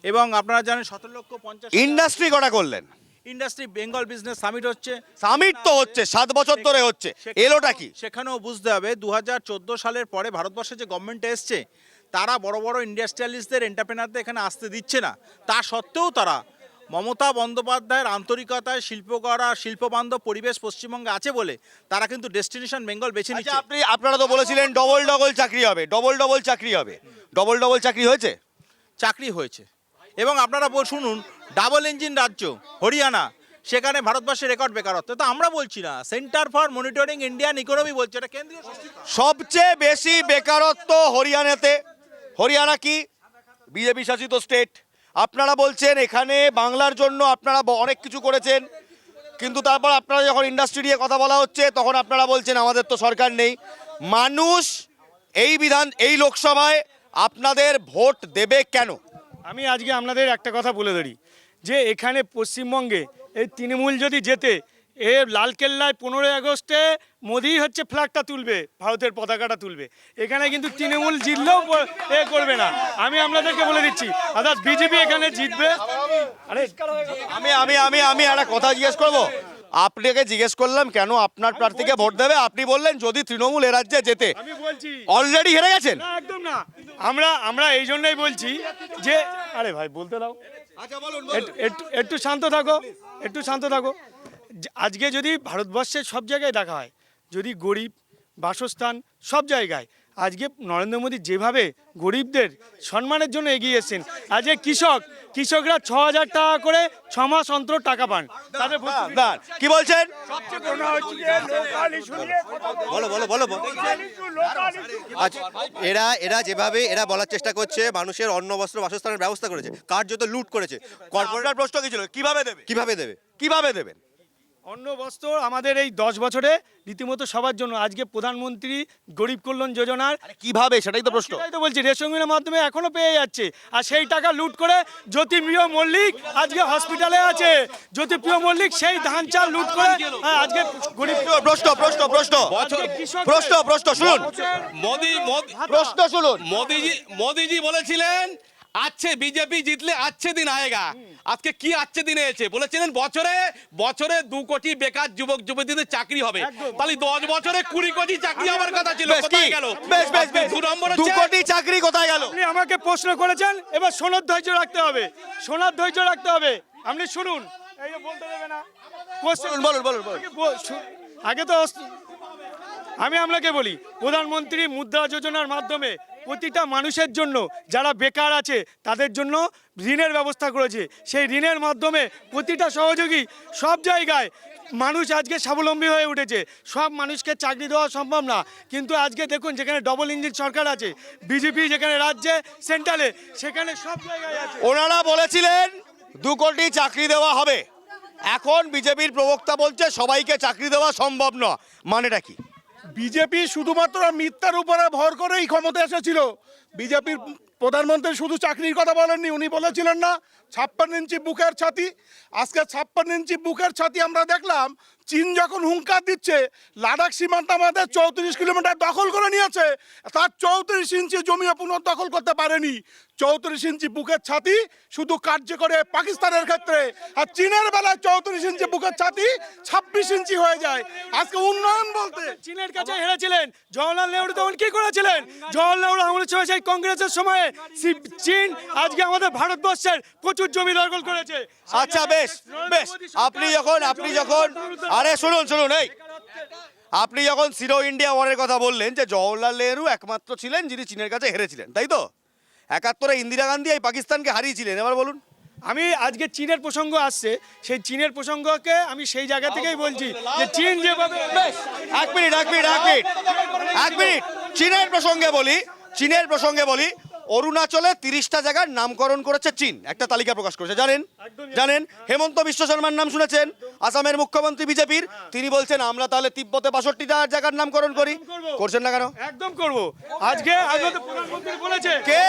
এবং আপনারা জানেন 17 লক্ষ 50 ইন্ডাস্ট্রি কটা করলেন? ইন্ডাস্ট্রি বেঙ্গল বিজনেস সামিট হচ্ছে, 7 বছর ধরে হচ্ছে, এলোটা কি? সেখানেও বুঝতে হবে 2014 সালের পরে ভারতবর্ষে যে গভর্নমেন্টে এসছে তারা বড় বড় ইন্ডাস্ট্রিয়ালিস্টদের, এন্টারপ্রেনারদের এখানে আসতে দিচ্ছে না। তা সত্ত্বেও তারা মমতা বন্দ্যোপাধ্যায়ের আন্তরিকতায় শিল্পবান্ধব পরিবেশ পশ্চিমবঙ্গে আছে বলে তারা কিন্তু ডেস্টিনেশন বেঙ্গল বেছে নিচ্ছে। আপনারা তো বলেছিলেন ডবল চাকরি হবে, ডবল চাকরি হয়েছে? চাকরি হয়েছে। এবং আপনারা শুনুন, ডাবল ইঞ্জিন রাজ্য হরিয়ানা, সেখানে ভারতবর্ষের রেকর্ড বেকারত্ব। তো আমরা বলছি না, centre for monitoring Indian economy বলছে, এটা কেন্দ্রীয় সংস্থা। সবচেয়ে বেশি বেকারত্ব হরিয়ানাতে। হরিয়ানা কি বিজেপি শাসিত স্টেট। আপনারা বলছেন এখানে বাংলার জন্য আপনারা অনেক কিছু করেছেন, কিন্তু তারপর আপনারা যখন ইন্ডাস্ট্রি নিয়ে কথা বলা হচ্ছে তখন আপনারা বলছেন আমাদের তো সরকার নেই। মানুষ এই লোকসভায় আপনাদের ভোট দেবে কেন? আমি আজকে আপনাদের একটা কথা বলে ধরি যে এখানে পশ্চিমবঙ্গে এই তৃণমূল যদি জেতে, লালকেল্লায় 15 আগস্টে মোদি হচ্ছে ফ্ল্যাগটা তুলবে, ভারতের পতাকাটা তুলবে। এখানে কিন্তু তৃণমূল জিতলেও করবে না, আমি আপনাদেরকে বলে দিচ্ছি। অর্থাৎ বিজেপি এখানে জিতবে। আরে আমি একটা কথা জিজ্ঞেস করবো, আপনাকে জিজ্ঞেস করলাম কেন আপনার প্রার্থীকে ভোট দেবে, আপনি বললেন যদি তৃণমূল এ রাজ্যে জেতে। আমি বলছি অলরেডি হেরে গেছেন। না, একদম না। আমরা এই জন্যই বলছি যে, আরে ভাই বলতে দাও, একটু শান্ত থাকো। আজকে যদি ভারতবর্ষের সব জায়গায় দেখা হয়, যদি গরিব, বাসস্থান সব জায়গায় আজকে নরেন্দ্র মোদী যেভাবে গরিবদের সম্মানের জন্য এগিয়ে এসেছেন, আজকে কৃষকরা 6,000 টাকা করে 6 মাস অন্তর টাকা পান। তাদের কি বলছেন? বলো বলো বলো বলো। আচ্ছা, এরা যেভাবে বলার চেষ্টা করছে মানুষের অন্ন বস্ত্র বাসস্থানের ব্যবস্থা করেছে, কার্যত লুট করেছে। কর্পোরেট প্রশ্ন কি ছিল? কিভাবে দেবে? কিভাবে দেবেন? অন্ন বস্ত্র আমাদের এই 10 বছরে রীতিমতো সবার জন্য। আজকে প্রধানমন্ত্রী গরিব কল্যাণ যোজনার কিভাবে, সেটাই তো প্রশ্ন। সেটাই তো বলছি, রেশনের মাধ্যমে এখনো পেয়ে যাচ্ছে। আর সেই টাকা লুট করে জ্যোতিপ্রিয় মল্লিক আজকে হসপিটালে আছে। জ্যোতিপ্রিয় মল্লিক সেই ধান চাল লুট করে আজকে গরিব। প্রশ্ন শুনুন, প্রশ্ন শুনুন। মোদিজি বলেছিলেন আচ্ছে বিজেপি জিতলে আচ্ছে দিন আয়েগা। আজকে কি আচ্ছে দিনে এসে বলেছিলেন বছরে 2 কোটি বেকার যুবক যুবতীদের চাকরি হবে। তাহলে 10 বছরে 20 কোটি চাকরি হওয়ার কথা ছিল, কোথায় গেল? বেশ 2 কোটি চাকরি কোথায় গেল? আপনি আমাকে প্রশ্ন করেছেন, এবার শোনার ধৈর্য রাখতে হবে। আপনি শুনুন, এই যে বলতে দেবে না। বলুন। আগে তো আমি আপনাকে বলি, প্রধানমন্ত্রী মুদ্রা যোজনার মাধ্যমে প্রতিটা মানুষের জন্য যারা বেকার আছে তাদের জন্য ঋণের ব্যবস্থা করেছে। সেই ঋণের মাধ্যমে প্রতিটা সহযোগী সব জায়গায় মানুষ আজকে স্বাবলম্বী হয়ে উঠেছে। সব মানুষকে চাকরি দেওয়া সম্ভব না, কিন্তু আজকে দেখুন যেখানে ডবল ইঞ্জিন সরকার আছে, বিজেপি যেখানে রাজ্যে সেন্ট্রালে, সেখানে সব জায়গায় আছে। ওনারা বলেছিলেন 2 কোটি চাকরি দেওয়া হবে, এখন বিজেপির প্রবক্তা বলছে সবাইকে চাকরি দেওয়া সম্ভব না। মানেটা কি? বিজেপি শুধুমাত্র মিথ্যার উপরে ভর করেই ক্ষমতা এসেছিল। বিজেপির প্রধানমন্ত্রী শুধু চাকরির কথা বলেননি, উনি বলেছিলেন না 56 ইঞ্চি বুকের ছাতি। আজকে 56 ইঞ্চি বুকের ছাতি আমরা দেখলাম। চীন যখন হুঙ্কার দিচ্ছে লাদাখ সীমান্ত আমাদের 34 কিলোমিটার দখল করে নিয়েছে, তার 34 ইঞ্চি জমিও পুনর্দখল করতে পারেনি। 34 ইঞ্চি বুকের ছাতি শুধু কার্য করে পাকিস্তানের ক্ষেত্রে, আর চীনের বেলায় 34 ইঞ্চি বুকের ছাতি 26 ইঞ্চি হয়ে যায়। আজকে উন্নয়ন বলতে চীনের কাছে হেরেছিলেন জওহরলাল নেহরু, তখন কি করেছিলেন? জওহরলাল নেহরু আমলের সময় সেই কংগ্রেসের সময়ে চীন আজকে আমাদের ভারতবর্ষের প্রচুর জমি দখল করেছে। আচ্ছা বেশ, আপনি যখন আরে শুনুন এই আপনি যখন সিরো ইন্ডিয়া ওয়ারের কথা বললেন যে জওহরলাল নেহরু একমাত্র ছিলেন যিনি চীনের কাছে হেরেছিলেন, তাই তো? 71-এ ইন্দিরা গান্ধী এই পাকিস্তানকে হারিয়েছিলেন। এবার বলুন। আমি আজকে চীনের প্রসঙ্গ আসছে, সেই চীনের প্রসঙ্গকে আমি সেই জায়গা থেকেই বলছি যে চীন যেভাবে। এক মিনিট চীনের প্রসঙ্গে বলি। অরুণাচলে 30টা জায়গার নামকরণ করেছে চীন, একটা তালিকা প্রকাশ করেছে, জানেন? হেমন্ত বিশ্ব শর্মার নাম শুনেছেন, আসামের মুখ্যমন্ত্রী বিজেপির, তিনি বলছেন আমরা তাহলে তিব্বতে 62টা জায়গার নামকরণ করি। করছেন না কেন? একদম করব। আজকে প্রধানমন্ত্রী বলেছে, কে?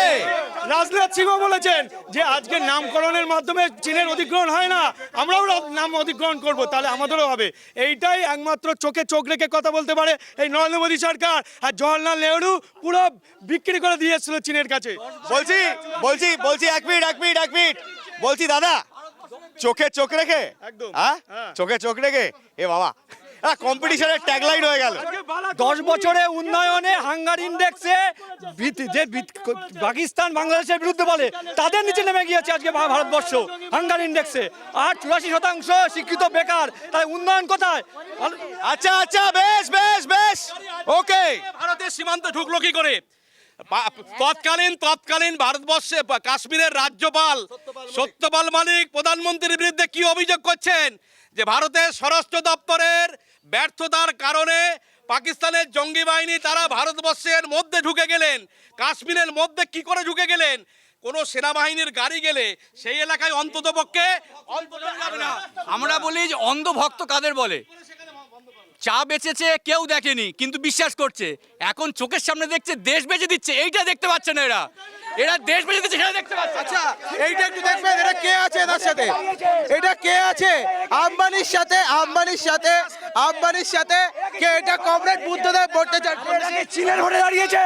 রাজনাথ সিংহ বলেছেন যে আজকে নামকরণের মাধ্যমে চীনের অধিগ্রহণ হয় না, আমরাও নাম অধিগ্রহণ করব, তাহলে আমাদেরও হবে। এইটাই একমাত্র চোখে চোখ রেখে কথা বলতে পারে এই নরেন্দ্র মোদী সরকার। আর জওহরলাল নেহরু পুরো বিক্রি করে দিয়েছিল চীনের কাছে। বলছি এক মিনিট বলছি দাদা, চোখে চোখ রেখে, চোখে চোখ রেখে, এ বাবা কম্পিটিশনের ট্যাগলাইন হয়ে গেল। 10 বছরে উন্নয়নে হাঙ্গার ইন্ডেক্সে যে পাকিস্তান বাংলাদেশের বিরুদ্ধে বলে তাদের নিচে নেমে গিয়েছে আজকে ভারতবর্ষ হাঙ্গার ইন্ডেক্সে। আর 84% শিক্ষিত বেকার, তাই উন্নয়ন কোথায়? আচ্ছা বেশ ওকে। ভারতের সীমান্ত ঢুকলো কি করে? তৎকালীন ভারতবর্ষে কাশ্মীরের রাজ্যপাল সত্যপাল মালিক প্রধানমন্ত্রীর বিরুদ্ধে কি অভিযোগ করছেন যে ভারতের স্বরাষ্ট্র দপ্তরের ব্যর্থতার কারণে পাকিস্তানের জঙ্গি বাহিনী তারা ভারতবর্ষের মধ্যে ঢুকে গেলেন। কাশ্মীরের মধ্যে কি করে ঢুকে গেলেন? কোনো সেনাবাহিনীর গাড়ি গেলে সেই এলাকায় অন্ততপক্ষে যাবে না। আমরা বলি যে অন্ধভক্ত কাদের বলে? চা বেচেছে কেউ দেখেনি কিন্তু বিশ্বাস করছে, এখন চোখের সামনে দেখছে দেশ বেচে দিচ্ছে, এইটা দেখতে পাচ্ছে না। এরা দেশ বেচে দিচ্ছে সেটা দেখতে পাচ্ছে। আচ্ছা এইটা একটু দেখবেন, এটা কে আছে এদের সাথে? এটা কে আছে? আম্বানির সাথে কে? এটা কমরেড বুদ্ধদেব ভট্টাচার্য চীনের ভোটে দাঁড়িয়েছে।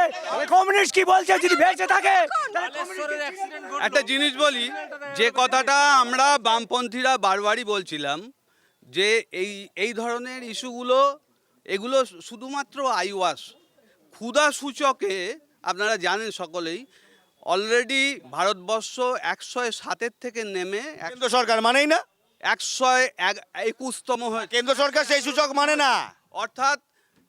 কমিউনিস্ট কি বলছে যদি বেঁচে থাকে? একটা জিনিস বলি, যে কথাটা আমরা বামপন্থীরা বারবারই বলছিলাম যে এই ধরনের ইস্যুগুলো এগুলো শুধুমাত্র আইওয়াশ ক্ষুধা সূচকে আপনারা জানেন সকলেই অলরেডি ভারতবর্ষ 107 থেকে নেমে কেন্দ্র সরকার মানেই না, 121তম হয়ে কেন্দ্র সরকার সেই সূচক মানে না। অর্থাৎ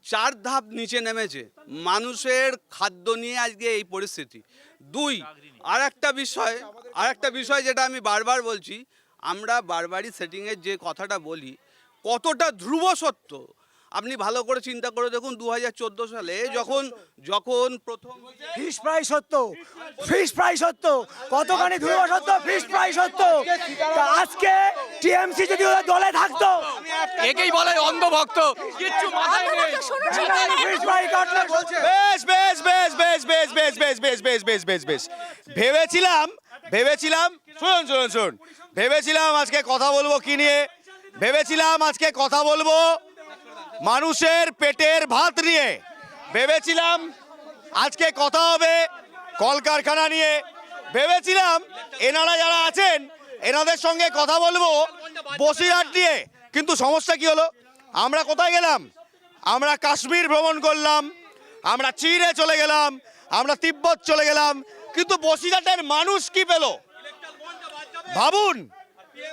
4 ধাপ নিচে নেমেছে, মানুষের খাদ্য নিয়ে আজকে এই পরিস্থিতি। 2, আর একটা বিষয় যেটা আমি বারবার বলছি, আমরা বারবারই সেটিংয়ের যে কথাটা বলি কতটা ধ্রুব সত্য আপনি ভালো করে চিন্তা করে দেখুন। 2014 সালে যখন প্রথম ফিশ প্রাইস সত্য, ফিশ প্রাইস সত্য, কতখানি ধ্রুব সত্য, ফিশ প্রাইস সত্য। আজকে টিএমসি যদি ওদের দলে থাকতো, একেই বলে অন্ধভক্ত, কিচ্ছু মাথায় নেই। ফিশ প্রাইস কাটলে বলছে বেশ বেশ বেশ বেশ বেশ বেশ বেশ বেশ বেশ বেশ বেশ বেশ ভেবেছিলাম শুনুন ভেবেছিলাম আজকে কথা বলবো কি নিয়ে, ভেবেছিলাম আজকে কথা বলবো মানুষের পেটের ভাত নিয়ে, ভেবেছিলাম আজকে কথা হবে কলকারখানা নিয়ে, ভেবেছিলাম এনারা যারা আছেন এনাদের সঙ্গে কথা বলবো বসিরহাট নিয়ে। কিন্তু সমস্যা কি হলো? আমরা কোথায় গেলাম? আমরা কাশ্মীর ভ্রমণ করলাম, আমরা চীনে চলে গেলাম, আমরা তিব্বত চলে গেলাম, কিন্তু বসিরহাটের মানুষ কি পেল?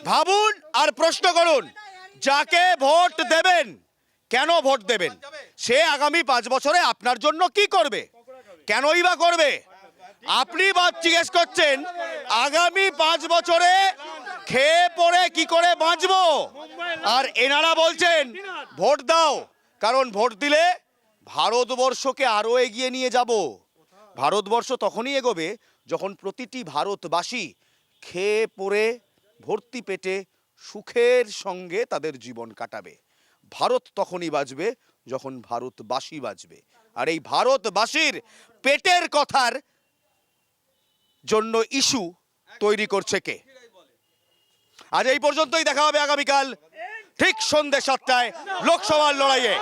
ভাবুন আর প্রশ্ন করুন, যাকে ভোট দেবেন, কেন ভোট দেবেন? সে আগামী 5 বছরে আপনার জন্য কি করবে, কেনই বা করবে? আপনি জিজ্ঞেস করছেন আগামী 5 বছরে খেয়ে পড়ে কি করে বাঁচবো, আর এনারা বলছেন ভোট দাও, কারণ ভোট দিলে ভারতবর্ষকে আরো এগিয়ে নিয়ে যাব। ভারতবর্ষ তখনই এগোবে যখন প্রতিটি ভারতবাসী খেয়ে পড়ে ভর্তি পেটে সুখের সঙ্গে তাদের জীবন কাটাবে। ভারত তখনই বাঁচবে যখন ভারতবাসী বাঁচবে। আর এই ভারতবাসীর পেটের কথার জন্য ইস্যু তৈরি করছে কে? আজ এই পর্যন্তই, দেখা হবে আগামীকাল ঠিক সন্ধ্যে 7টায় লোকসভার লড়াইয়ে।